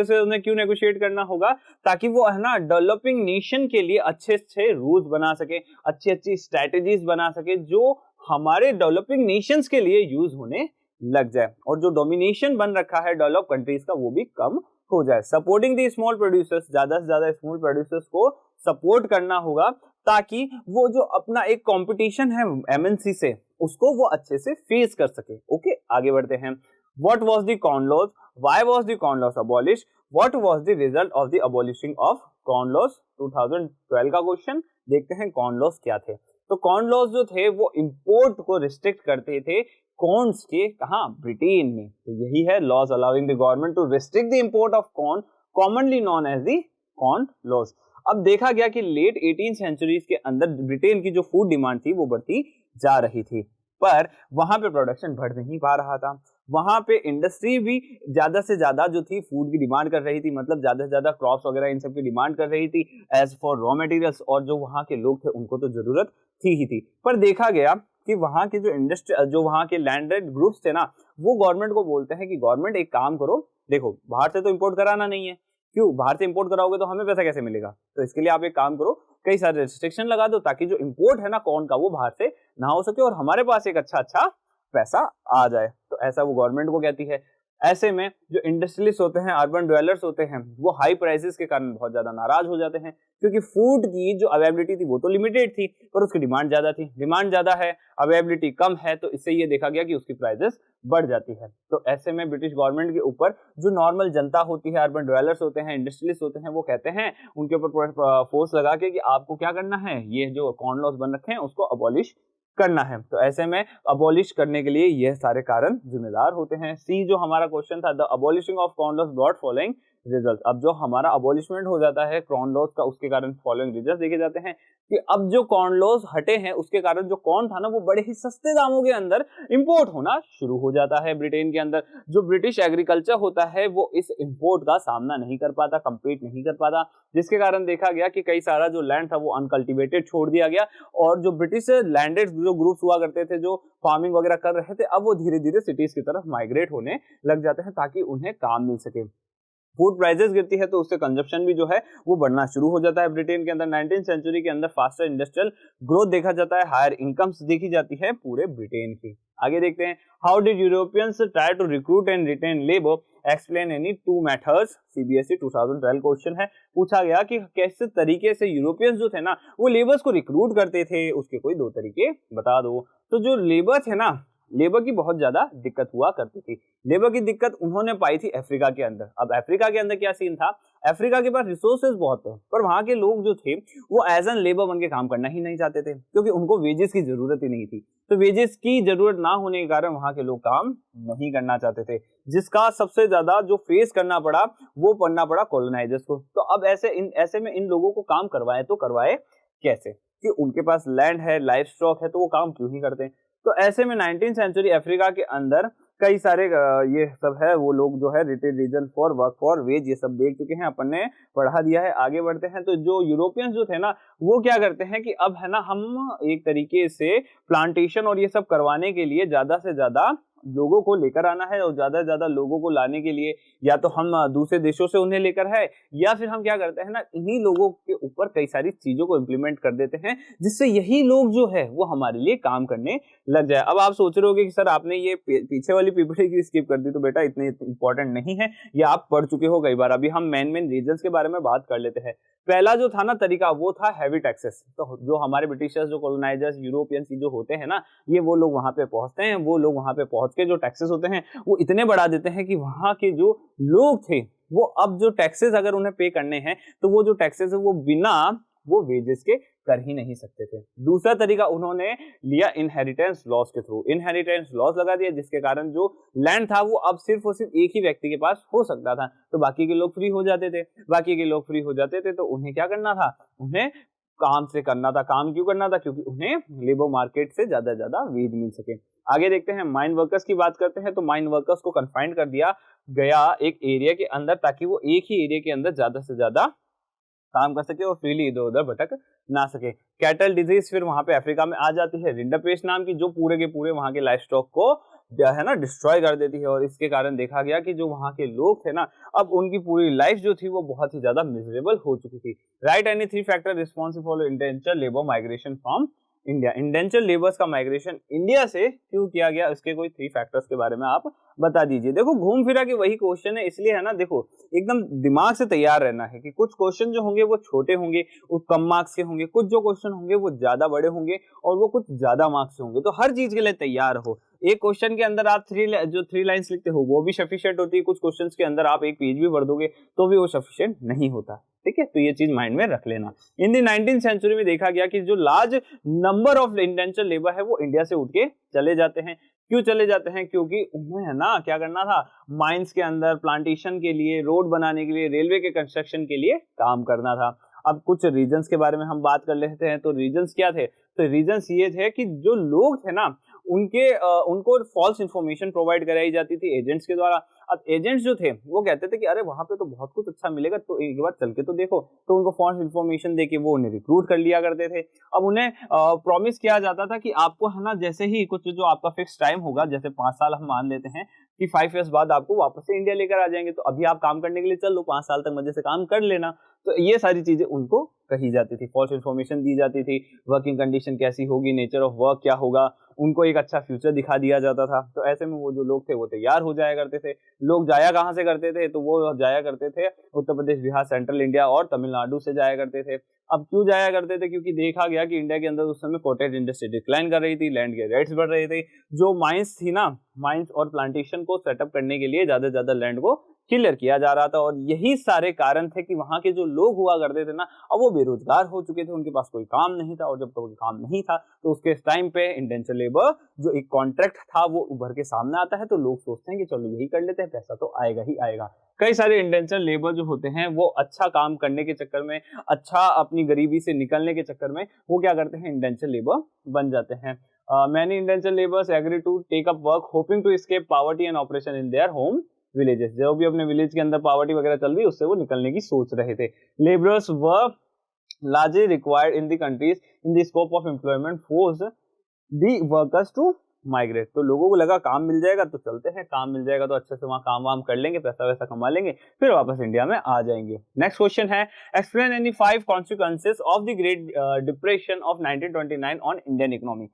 से उन्हें क्यों नेगोशिएट करना होगा? ताकि वो है ना डेवलपिंग नेशन के लिए अच्छे अच्छे रूल्स बना सके, अच्छी अच्छी स्ट्रेटेजीज बना सके जो हमारे डेवलपिंग नेशंस के लिए यूज होने लग जाए, और जो डोमिनेशन बन रखा है डेवलप कंट्रीज का वो भी कम हो जाए। सपोर्टिंग द स्मॉल प्रोड्यूसर्स, ज्यादा से ज्यादा स्मॉल प्रोड्यूसर्स को सपोर्ट करना होगा ताकि वो जो अपना एक कंपटीशन है एमएनसी से उसको वो अच्छे से फेस कर सके। ओके, आगे बढ़ते हैं। What was the corn laws, why was the corn laws abolish, what was the result of the abolishing of corn laws. 2012 का क्वेश्चन, देखते हैं कॉर्न लॉज क्या थे। तो कॉर्न लॉज जो थे वो इंपोर्ट को रिस्ट्रिक्ट करते थे कॉर्न्स के, कहां, ब्रिटेन में। तो यही है laws allowing the government to restrict the import of corn, commonly known as the corn laws. अब देखा गया कि लेट 18 सेंचुरीज के अंदर ब्रिटेन की जो फूड डिमांड थी वो बढ़ती जा रही थी, पर वहां पे प्रोडक्शन बढ़ नहीं पा रहा था। वहां पे इंडस्ट्री भी ज्यादा से ज्यादा जो थी फूड की डिमांड कर रही थी, मतलब ज्यादा से ज्यादा क्रॉप्स वगैरह इन सब की डिमांड कर रही थी एज फॉर रॉ मटेरियल्स, और जो वहां के लोग थे उनको तो जरूरत थी ही थी। पर देखा गया कि वहां के जो इंडस्ट्री, जो वहां के लैंडेड ग्रुप्स थे ना, वो गवर्नमेंट को बोलते हैं कि गवर्नमेंट एक काम करो, देखो बाहर से तो इंपोर्ट कराना नहीं है, क्यों, बाहर से इंपोर्ट कराओगे तो हमें पैसा कैसे मिलेगा, तो इसके लिए आप एक काम करो, कई सारे रिस्ट्रिक्शन लगा दो ताकि जो इंपोर्ट है ना कॉर्न का वो बाहर से ना हो सके और हमारे पास एक अच्छा पैसा आ जाए। तो ऐसा वो गवर्नमेंट को कहती है। ऐसे में जो इंडस्ट्रियलिस्ट होते हैं, अर्बन ड्वेलर्स होते हैं, वो हाई प्राइसेस के कारण बहुत ज्यादा नाराज हो जाते हैं, क्योंकि फूड की जो अवेलेबिलिटी थी वो तो लिमिटेड थी पर उसकी डिमांड ज्यादा थी। डिमांड ज्यादा है, अवेलेबिलिटी कम है, तो इससे ये देखा गया कि उसकी प्राइसेस बढ़ जाती है। तो ऐसे में ब्रिटिश गवर्नमेंट के ऊपर जो नॉर्मल जनता होती है, अर्बन ड्वेलर्स होते हैं, इंडस्ट्रियलिस्ट होते हैं, वो कहते हैं उनके ऊपर फोर्स लगा के कि आपको क्या करना है, ये जो कॉर्न लॉज बन रखे हैं उसको अबॉलिश करना है। तो ऐसे में अबॉलिश करने के लिए यह सारे कारण जिम्मेदार होते हैं। सी जो हमारा क्वेश्चन था, the abolishing of corn laws brought following result. अब जो हमारा अबॉलिशमेंट हो जाता है कॉर्न लॉज का, उसके कारण फॉलोइंग रिजल्ट देखे जाते हैं कि अब जो कॉर्न लॉज हटे हैं उसके कारण जो कॉर्न था ना वो बड़े ही सस्ते दामों के अंदर इंपोर्ट होना शुरू हो जाता है ब्रिटेन के अंदर। जो ब्रिटिश एग्रीकल्चर होता है वो इस इंपोर्ट का सामना नहीं कर पाता, कंपीट नहीं कर पाता, जिसके कारण देखा गया कि कई सारा जो लैंड था वो अनकल्टिवेटेड छोड़ दिया गया और जो ब्रिटिश लैंडेड जो ग्रुप्स हुआ करते थे जो फार्मिंग वगैरह कर रहे थे, अब वो धीरे धीरे सिटीज की तरफ माइग्रेट होने लग जाते हैं ताकि उन्हें काम मिल सके। फूड प्राइसेस गिरती है तो उससे कंजप्शन भी जो है वो बढ़ना शुरू हो जाता है ब्रिटेन के अंदर। 19th सेंचुरी के अंदर फास्टर इंडस्ट्रियल ग्रोथ देखा जाता है, हायर इनकम्स देखी जाती है पूरे ब्रिटेन की। आगे देखते हैं, how did Europeans try to recruit and retain labour, explain any two methods. CBSE 2012 question है, पूछा गया कि कैसे तरीके से यूरोपियंस जो थे ना वो लेबर्स को रिक्रूट करते थे, उसके कोई 2 तरीके बता दो। तो जो लेबर थे ना, लेबर की बहुत ज्यादा दिक्कत हुआ करती थी। लेबर की दिक्कत उन्होंने पाई थी अफ्रीका के अंदर। अब अफ्रीका के अंदर क्या सीन था, अफ्रीका के पास रिसोर्सेज बहुत थे पर वहां के लोग जो थे वो एज एन लेबर बन के काम करना ही नहीं चाहते थे क्योंकि उनको वेजेस की जरूरत ही नहीं थी। तो वेजेस की जरूरत ना होने के कारण वहां के लोग काम नहीं करना चाहते थे, जिसका सबसे ज्यादा जो फेस करना पड़ा वो पड़ना पड़ा कॉलोनाइजर्स को। तो अब ऐसे में इन लोगों को काम करवाए तो करवाए कैसे, कि उनके पास लैंड है, लाइफ स्टॉक है, तो वो काम क्यों ही करते हैं। तो ऐसे में 19th सेंचुरी अफ्रीका के अंदर कई सारे ये सब है वो लोग जो है retail reason for work for wage ये सब देख चुके हैं, अपन ने पढ़ा दिया है। आगे बढ़ते हैं, तो जो यूरोपियंस जो थे ना वो क्या करते हैं कि अब है ना हम एक तरीके से प्लांटेशन और ये सब करवाने के लिए ज्यादा से ज्यादा लोगों को लेकर आना है और ज्यादा से ज्यादा लोगों को लाने के लिए या तो हम दूसरे देशों से उन्हें लेकर है या फिर हम क्या करते हैं ना इन्हीं लोगों के ऊपर कई सारी चीजों को इम्प्लीमेंट कर देते हैं जिससे यही लोग जो है वो हमारे लिए काम करने लग जाए। अब आप सोच रहे होगे कि सर आपने ये पीछे वाली पीपीटी की स्किप कर दी, तो बेटा इतने इंपॉर्टेंट नहीं है, ये आप पढ़ चुके हो कई बार। अभी हम मेन रीजंस के बारे में बात कर लेते हैं। पहला जो था ना तरीका वो था हैवी टैक्सेस। तो जो हमारे ब्रिटिशर्स जो कॉलोनाइजर्स यूरोपियंस जो होते हैं ना ये वो लोग वहां पे पहुंचते हैं, वो लोग वहां पे पहुंच के जो टैक्सेस होते हैं वो इतने बढ़ा देते हैं कि वहां के जो लोग थे वो अब जो टैक्सेस अगर उन्हें पे करने हैं तो वो जो टैक्सेस है वो बिना वो वेजेस के कर ही नहीं सकते थे। दूसरा तरीका उन्होंने लिया इनहेरिटेंस लॉस के थ्रू। इनहेरिटेंस लॉस लगा दिया जिसके कारण जो लैंड था वो अब सिर्फ और सिर्फ एक ही व्यक्ति के पास हो सकता था, तो बाकी के लोग फ्री हो जाते थे। बाकी के लोग फ्री हो जाते थे तो उन्हें क्या करना था, उन्हें काम से करना था। काम क्यों करना था, क्योंकि उन्हें लेबर मार्केट से ज्यादा से ज्यादा वेज मिल सके। आगे देखते हैं, माइन वर्कर्स की बात करते हैं। तो माइन वर्कर्स को कन्फाइंड कर दिया गया एक एरिया के अंदर ताकि वो एक ही एरिया के अंदर ज्यादा से ज्यादा काम कर सके और फ्रीली इधर उधर भटक ना सके। कैटल डिजीज फिर वहां पे अफ्रीका में आ जाती है, रिंडरपेस्ट नाम की, जो पूरे के पूरे वहां के लाइफ स्टॉक को है ना डिस्ट्रॉय कर देती है। और इसके कारण देखा गया कि जो वहां के लोग थे ना अब उनकी पूरी लाइफ जो थी वो बहुत ही ज्यादा मिजरेबल हो चुकी थी। Right any 3 factor responsible for indenture labour migration from India. Indenture labours का माइग्रेशन इंडिया से क्यों किया गया, उसके कोई 3 फैक्टर्स के बारे में आप बता दीजिए। देखो घूम फिरा के वही क्वेश्चन है, इसलिए है ना देखो एकदम दिमाग से तैयार रहना है कि कुछ क्वेश्चन जो होंगे वो छोटे होंगे, वो कम मार्क्स के होंगे, कुछ जो क्वेश्चन होंगे वो ज्यादा बड़े होंगे और वो कुछ ज्यादा मार्क्स के होंगे। तो हर चीज के लिए तैयार हो। एक क्वेश्चन के अंदर आप 3 लाइंस लिखते हो वो भी सफिशिएंट होती है, कुछ क्वेश्चंस के अंदर आप एक पेज भी भर दोगे तो भी वो सफिशिएंट नहीं होता। ठीक है, तो ये चीज माइंड में रख लेना। इन दी 19th सेंचुरी में देखा गया कि जो large number of indenture labour है वो इंडिया से उठ के चले जाते हैं। क्यों चले जाते हैं, क्योंकि उन्हें है ना क्या करना था, माइंस के अंदर प्लांटेशन के लिए, रोड बनाने के लिए, रेलवे के कंस्ट्रक्शन के लिए काम करना था। अब कुछ रीजंस के बारे में हम बात कर लेते हैं। तो रीजंस क्या थे, तो रीजंस ये थे कि जो लोग थे ना उनको फॉल्स इंफॉर्मेशन प्रोवाइड कराई जाती थी एजेंट्स के द्वारा। अब एजेंट्स जो थे वो कहते थे कि अरे वहां पे तो बहुत कुछ अच्छा मिलेगा, तो एक बार चल के तो देखो, तो उनको फॉल्स इंफॉर्मेशन देके वो उन्हें रिक्रूट कर लिया करते थे। अब उन्हें प्रॉमिस किया जाता था कि आपको है ना जैसे ही कुछ जो आपका फिक्स टाइम होगा, जैसे 5 साल हम मान लेते हैं कि 5 इयर्स बाद आपको वापस से इंडिया लेकर आ जाएंगे, तो अभी आप काम करने के लिए चल लो, 5 साल तक मजे से काम कर लेना। तो ये सारी चीजें उनको कही जाती थी, फॉल्स इंफॉर्मेशन दी जाती थी, वर्किंग कंडीशन कैसी होगी, नेचर ऑफ वर्क क्या होगा, उनको एक अच्छा फ्यूचर दिखा दिया जाता था। तो ऐसे में वो जो लोग थे वो तैयार हो जाया करते थे। लोग जाया कहाँ से करते थे, तो वो जाया करते थे उत्तर प्रदेश, बिहार, सेंट्रल इंडिया और तमिलनाडु से जाया करते थे। अब क्यों जाया करते थे, क्योंकि देखा गया कि इंडिया के अंदर उस समय कॉटेज इंडस्ट्री डिक्लाइन कर रही थी, लैंड के रेट्स बढ़ रहे थे। जो माइंस थी ना, माइंस और प्लांटेशन को सेटअप करने के लिए ज्यादा से ज्यादा लैंड को क्लियर किया जा रहा था। और यही सारे कारण थे कि वहां के जो लोग हुआ करते थे ना, अब वो बेरोजगार हो चुके थे, उनके पास कोई काम नहीं था, और जब कोई काम नहीं था तो उसके टाइम पे इंडेंचर लेबर जो एक कॉन्ट्रैक्ट था वो उभर के सामने आता है। तो लोग सोचते हैं कि चलो यही कर लेते हैं, पैसा तो आएगा ही आएगा। कई सारे इंडेंचर लेबर जो होते हैं वो अच्छा काम करने के चक्कर में, अच्छा अपनी गरीबी से निकलने के चक्कर में वो क्या करते हैं, इंडेंचर लेबर बन जाते हैं। Many indenture labours agree to take up work hoping to escape poverty and oppression in their home villages. जो भी अपने विलेज के अंदर पॉवर्टी वगैरह चल रही है उससे वो निकलने की सोच रहे थे। Labourers were largely required in the countries in the scope of employment force the workers to migrate। तो लोगों को लगा काम मिल जाएगा तो चलते हैं, काम मिल जाएगा तो अच्छे से वहां काम वाम कर लेंगे, पैसा वैसा कमा लेंगे, फिर वापस इंडिया में आ जाएंगे। नेक्स्ट क्वेश्चन है, explain any 5 consequences of the great depression of 1929 on Indian economy.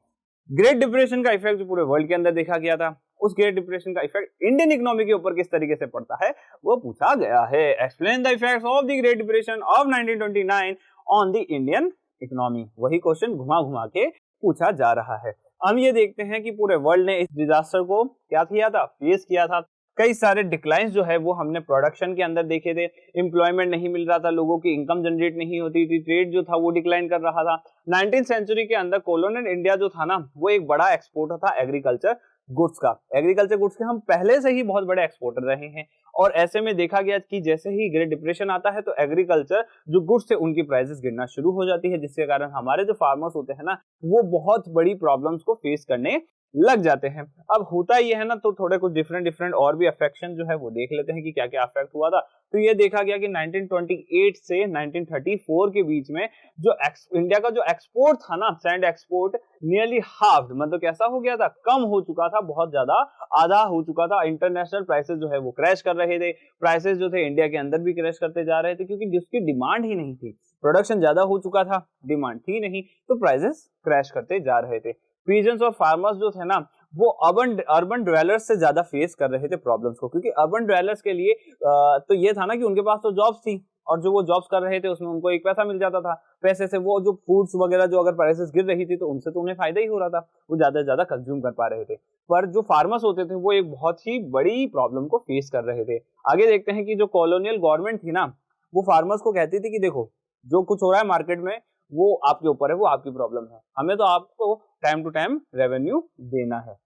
Great depression का इफेक्ट जो पूरे वर्ल्ड के अंदर देखा गया था, उस ग्रेट डिप्रेशन का इफेक्ट इंडियन इकोनॉमी के ऊपर किस तरीके से पड़ता है वो पूछा गया है। Explain the effects of the great depression of 1929 on the Indian economy. वही क्वेश्चन घुमा घुमा के पूछा जा रहा है। हम ये देखते हैं कि पूरे वर्ल्ड ने इस डिजास्टर को क्या किया था, फेस किया था। कई सारे डिक्लाइंस जो है वो हमने प्रोडक्शन के अंदर देखे थे, एम्प्लॉयमेंट नहीं मिल रहा था, लोगों की इनकम जनरेट नहीं होती थी, ट्रेड जो था वो डिक्लाइन कर रहा था। 19th सेंचुरी के अंदर कॉलोनियल इंडिया जो था ना वो एक बड़ा एक्सपोर्टर था एग्रीकल्चर गुड्स का। एग्रीकल्चर गुड्स के हम पहले से ही बहुत बड़े एक्सपोर्टर रहे हैं, और ऐसे में देखा गया कि जैसे ही ग्रेट डिप्रेशन आता है तो एग्रीकल्चर जो गुड्स है उनकी प्राइसेस गिरना शुरू हो जाती है, जिसके कारण हमारे जो फार्मर्स होते हैं ना वो बहुत बड़ी प्रॉब्लम्स को फेस करने लग जाते हैं। अब होता ये है ना, तो थोड़े कुछ डिफरेंट और भी अफेक्शन जो है वो देख लेते हैं कि क्या क्या अफेक्ट हुआ था। तो ये देखा गया कि 1928 से 1934 के बीच में जो इंडिया का जो एक्सपोर्ट था ना, सैंड एक्सपोर्ट नियरली हाफ, मतलब कैसा हो गया था, कम हो चुका था, बहुत ज्यादा आधा हो चुका था। इंटरनेशनल प्राइसेस जो है वो क्रैश कर रहे थे, प्राइसेस जो थे इंडिया के अंदर भी क्रैश करते जा रहे थे, क्योंकि जिसकी डिमांड ही नहीं थी, प्रोडक्शन ज्यादा हो चुका था, डिमांड थी नहीं, तो प्राइसेस क्रैश करते जा रहे थे। पीजेंट्स और फार्मर्स जो थे ना वो अर्बन ड्वेलर्स से ज्यादा फेस कर रहे थे प्रॉब्लम्स को, क्योंकि अर्बन ड्वेलर्स के लिए तो ये था ना कि उनके पास तो जॉब्स थी, और जो वो जॉब्स कर रहे थे उसमें उनको एक पैसा मिल जाता था, पैसे से वो जो फूड्स वगैरह जो अगर प्राइसेस गिर रही थी तो उनसे तो उन्हें फायदा ही हो रहा था, वो ज्यादा से ज्यादा कंज्यूम कर पा रहे थे। पर जो फार्मर्स होते थे वो एक बहुत ही बड़ी प्रॉब्लम को फेस कर रहे थे। आगे देखते हैं कि जो कॉलोनियल गवर्नमेंट थी ना वो फार्मर्स को कहती थी कि देखो जो कुछ हो रहा है मार्केट में वो आपके ऊपर है, वो आपकी प्रॉब्लम है, हमें तो आपको टाइम टू टाइम रेवेन्यू देना है।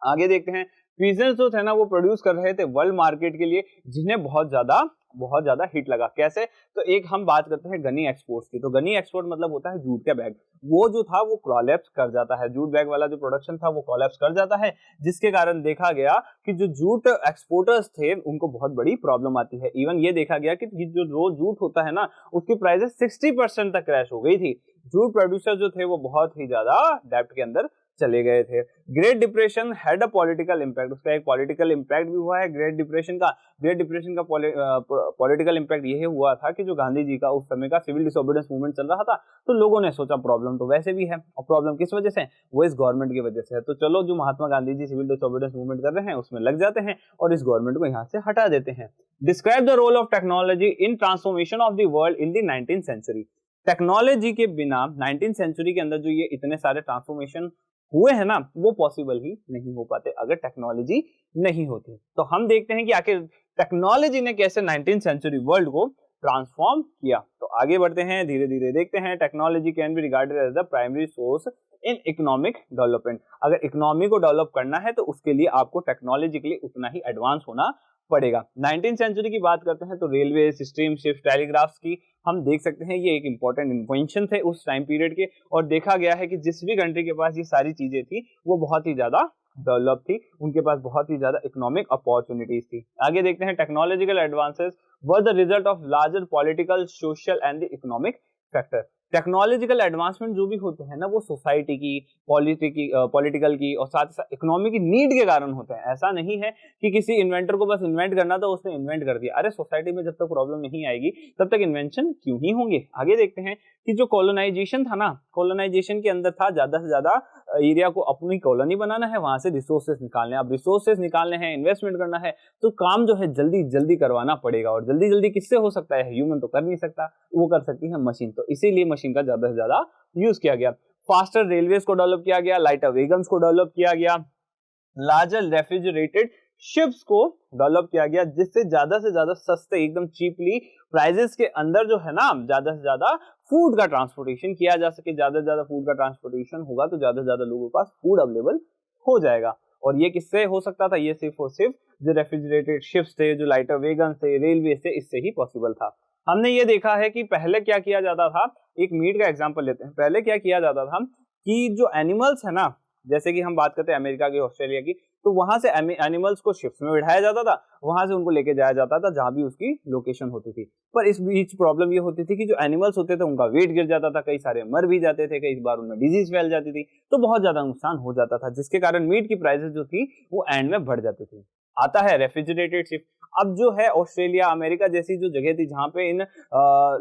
आगे देखते हैं, पीजेंट्स जो थे ना वो प्रोड्यूस कर रहे थे वर्ल्ड मार्केट के लिए, जिन्हें बहुत ज्यादा हिट लगा। कैसे, तो एक हम बात करते हैं गनी एक्सपोर्ट्स की। तो गनी एक्सपोर्ट मतलब होता है जूट का बैग, वो जो था वो कोलैप्स कर जाता है, जूट बैग वाला जो प्रोडक्शन था वो कोलैप्स कर जाता है, जिसके कारण देखा गया कि जो जूट एक्सपोर्टर्स थे उनको बहुत बड़ी प्रॉब्लम आती है। इवन ये देखा गया कि जो रोज जूट होता है ना उसकी प्राइसेस 60% तक क्रैश हो गई थी। जूट प्रोड्यूसर जो थे वो बहुत ही ज्यादा डेब्ट के अंदर चले गए थे। Great depression had a political impact, उसका एक पॉलिटिकल इंपैक्ट भी हुआ है ग्रेट डिप्रेशन का। ग्रेट डिप्रेशन का पॉलिटिकल इंपैक्ट ये हुआ था कि जो गांधी जी का उस समय का सिविल डिसोबीडियंस मूवमेंट चल रहा था, तो लोगों ने सोचा प्रॉब्लम तो वैसे भी है, और प्रॉब्लम किस वजह से, वो इस गवर्नमेंट की वजह से है, तो चलो जो Mahatma Gandhi ji civil disobedience movement कर रहे हैं उसमें लग जाते हैं और इस गवर्नमेंट को यहाँ से हटा देते हैं। Describe the role of technology in transformation of the world in the 19th century. Technology के बिना 19th सेंचुरी के अंदर जो ये इतने सारे ट्रांसफॉर्मेशन हुए हैं ना वो पॉसिबल ही नहीं हो पाते अगर टेक्नोलॉजी नहीं होती। तो हम देखते हैं कि आखिर टेक्नोलॉजी ने कैसे 19th सेंचुरी वर्ल्ड को ट्रांसफॉर्म किया। तो आगे बढ़ते हैं, धीरे धीरे देखते हैं। Technology can be regarded as the primary source in economic development. अगर इकोनॉमी को डेवलप करना है तो उसके लिए आपको टेक्नोलॉजी के लिए उतना ही एडवांस होना पड़ेगा। 19th सेंचुरी की बात करते हैं तो रेलवे, स्टीम शिप, टेलीग्राफ्स की हम देख सकते हैं ये एक इंपॉर्टेंट इन्वेंशन थे उस टाइम पीरियड के, और देखा गया है कि जिस भी कंट्री के पास ये सारी चीजें थी वो बहुत ही ज्यादा डेवलप थी, उनके पास बहुत ही ज्यादा इकोनॉमिक अपॉर्चुनिटीज थी। आगे देखते हैं, technological advances were the result of larger political, social and the economic factor. Technological advancement जो भी होते हैं ना वो सोसाइटी की, पॉलिटिकल की और साथ ही साथ इकोनॉमी की नीड के कारण होते हैं। ऐसा नहीं है कि किसी इन्वेंटर को बस इन्वेंट करना था उसने इन्वेंट कर दिया। अरे सोसाइटी में जब तक प्रॉब्लम नहीं आएगी तब तक इन्वेंशन क्यों ही होंगे। आगे देखते हैं कि जो कॉलोनाइजेशन था ना, कॉलोनाइजेशन के अंदर था ज्यादा से ज्यादा एरिया को अपनी कॉलोनी बनाना है, वहां से रिसोर्सेज निकालने। अब रिसोर्सेज निकालने हैं, इन्वेस्टमेंट करना है, तो काम जो है जल्दी जल्दी करवाना पड़ेगा, और जल्दी जल्दी किससे हो सकता है, ह्यूमन तो कर नहीं सकता, वो कर सकती है मशीन। तो इसीलिए मशीन का ज्यादा से ज्यादा यूज किया गया। फास्टर रेलवेज को डेवलप किया गया, लाइटर वेगन्स को डेवलप किया गया, लार्जर रेफ्रिजरेटेड शिप्स को डेवलप किया गया जिससे ज्यादा से ज्यादा सस्ते एकदम चीपली प्राइजेस के अंदर जो है ना ज्यादा से ज्यादा फूड का ट्रांसपोर्टेशन किया जा सके। ज्यादा से ज्यादा फूड का ट्रांसपोर्टेशन होगा तो ज्यादा से ज्यादा लोगों के पास फूड अवेलेबल हो जाएगा। और ये किससे हो सकता था? ये सिर्फ और सिर्फ जो रेफ्रिजरेटेड शिप्स थे, जो लाइटर वेगन थे, रेलवे से, इससे ही पॉसिबल था। हमने ये देखा है कि पहले क्या किया जाता था, एक मीट का एग्जांपल लेते हैं। पहले क्या किया जाता था कि जो एनिमल्स है ना, जैसे कि हम बात करते हैं अमेरिका की, ऑस्ट्रेलिया की, तो वहां से एनिमल्स को शिप्स में बिठाया जाता था, वहां से उनको लेके जाया जाता था जहां भी उसकी लोकेशन होती थी। पर इस बीच प्रॉब्लम ये होती थी कि जो एनिमल्स होते थे उनका वेट गिर जाता था, कई सारे मर भी जाते थे, कई बार उनमें डिजीज फैल जाती थी, तो बहुत ज्यादा नुकसान हो जाता था, जिसके कारण मीट की प्राइसेस जो थी वो एंड में बढ़ जाती थी। आता है रेफ्रिजरेटेड शिप। अब जो है ऑस्ट्रेलिया, अमेरिका जैसी जो जगह थी जहां पे इन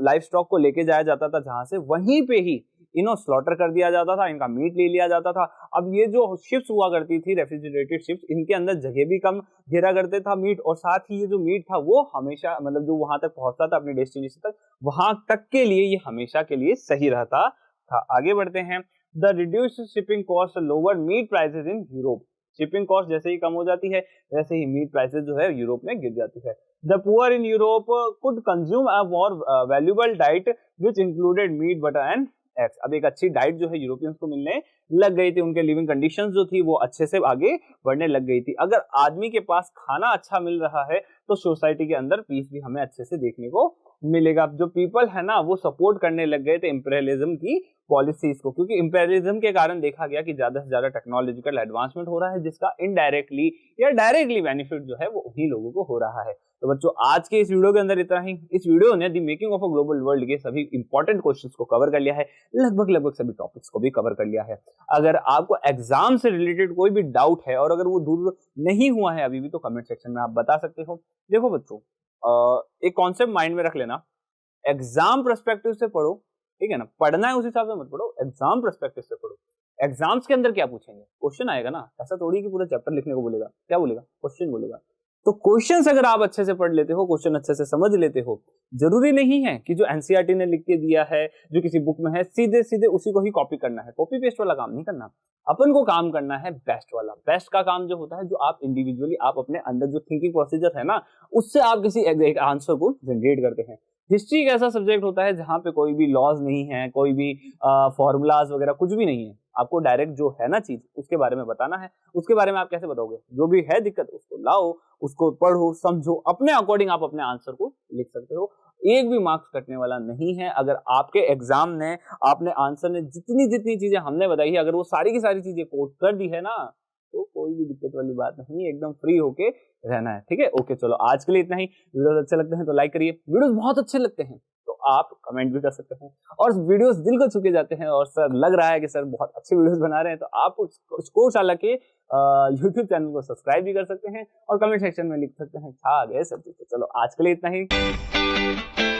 लाइफ स्टॉक को लेके जाया जाता था, जहां से वहीं पे ही इन्हों स्लॉटर कर दिया जाता था, इनका मीट ले लिया जाता था। अब ये जो शिप्स हुआ करती थी रेफ्रिजरेटेड शिप्स, इनके अंदर जगह भी कम घेरा करते था मीट, और साथ ही ये जो मीट था वो हमेशा मतलब जो वहां तक पहुंचता था अपने डेस्टिनेशन तक, वहां तक के लिए ये हमेशा के लिए सही रहता था। आगे बढ़ते हैं। The reduced shipping cost lower meat prices in Europe. Shipping cost जैसे ही कम हो जाती है वैसे ही मीट प्राइसेस जो है यूरोप में गिर जाती है। The poor in Europe could consume a more valuable diet which included meat, butter and eggs. अब एक अच्छी डाइट जो है यूरोपियंस को मिलने लग गई थी, उनके लिविंग कंडीशंस जो थी वो अच्छे से आगे बढ़ने लग गई थी। अगर आदमी के पास खाना अच्छा मिल रहा है तो सोसाइटी के अंदर पीस भी हमें अच्छे से देखने को मिलेगा। जो पीपल है ना वो सपोर्ट करने लग गए थे इंपीरियलिज्म की पॉलिसीज को, क्योंकि इंपीरियलिज्म के कारण देखा गया कि ज्यादा से ज्यादा टेक्नोलॉजिकल एडवांसमेंट हो रहा है, जिसका इनडायरेक्टली या डायरेक्टली बेनिफिट जो है वो उन्हीं लोगों को हो रहा है। तो बच्चों आज के इस वीडियो के अंदर इतना ही। इस वीडियो ने the making of a global world के सभी इंपॉर्टेंट क्वेश्चंस को कवर कर लिया है, लगभग सभी टॉपिक्स को भी कवर कर लिया है। अगर आपको एग्जाम से रिलेटेड कोई भी डाउट है और अगर वो दूर नहीं हुआ है अभी भी, तो कमेंट सेक्शन में आप बता सकते हो। देखो बच्चों, एक कॉन्सेप्ट माइंड में रख लेना, एग्जाम पर्सपेक्टिव से पढ़ो, ठीक है ना, पढ़ना है उस हिसाब से मत पढ़ो, एग्जाम पर्सपेक्टिव से पढ़ो। एग्जाम्स के अंदर क्या पूछेंगे, क्वेश्चन आएगा ना, ऐसा थोड़ी कि पूरा चैप्टर लिखने को बोलेगा, क्या बोलेगा, क्वेश्चन बोलेगा। तो क्वेश्चंस अगर आप अच्छे से पढ़ लेते हो, क्वेश्चन अच्छे से समझ लेते हो, जरूरी नहीं है कि जो एनसीईआरटी ने लिख के दिया है, जो किसी बुक में है, सीधे सीधे उसी को ही कॉपी करना है। कॉपी पेस्ट वाला काम नहीं करना, अपन को काम करना है बेस्ट वाला। बेस्ट का काम जो होता है, जो आप इंडिविजुअली आप अपने अंदर जो थिंकिंग प्रोसीजर है ना, उससे आप किसी एक आंसर को जनरेट करते हैं। हिस्ट्री एक ऐसा सब्जेक्ट होता है जहां पे कोई भी लॉज नहीं है, कोई भी फॉर्मूलाज वगैरह कुछ भी नहीं है। आपको डायरेक्ट जो है ना चीज उसके बारे में बताना है। उसके बारे में आप कैसे बताओगे? जो भी है दिक्कत उसको लाओ, उसको पढ़ो, समझो, अपने अकॉर्डिंग आप अपने आंसर को लिख सकते हो। एक भी मार्क्स कटने वाला नहीं है। अगर आपके एग्जाम ने, आपने आंसर ने जितनी जितनी चीजें हमने बताई है, अगर वो सारी की सारी चीजें कोट कर दी है ना, तो कोई भी दिक्कत वाली बात नहीं है, एकदम फ्री होके रहना है। ठीक है, ओके, चलो आज के लिए इतना ही। वीडियोस अच्छे लगते हैं तो लाइक करिए, वीडियोस बहुत अच्छे लगते हैं तो आप कमेंट भी कर सकते हैं, और वीडियोस दिल को छूके जाते हैं और सर लग रहा है कि सर बहुत अच्छे वीडियोस बना रहे हैं, तो आप कोशाला के यूट्यूब चैनल को सब्सक्राइब भी कर सकते हैं और कमेंट सेक्शन में लिख सकते हैं छा गए सर। चलो आज के लिए इतना ही।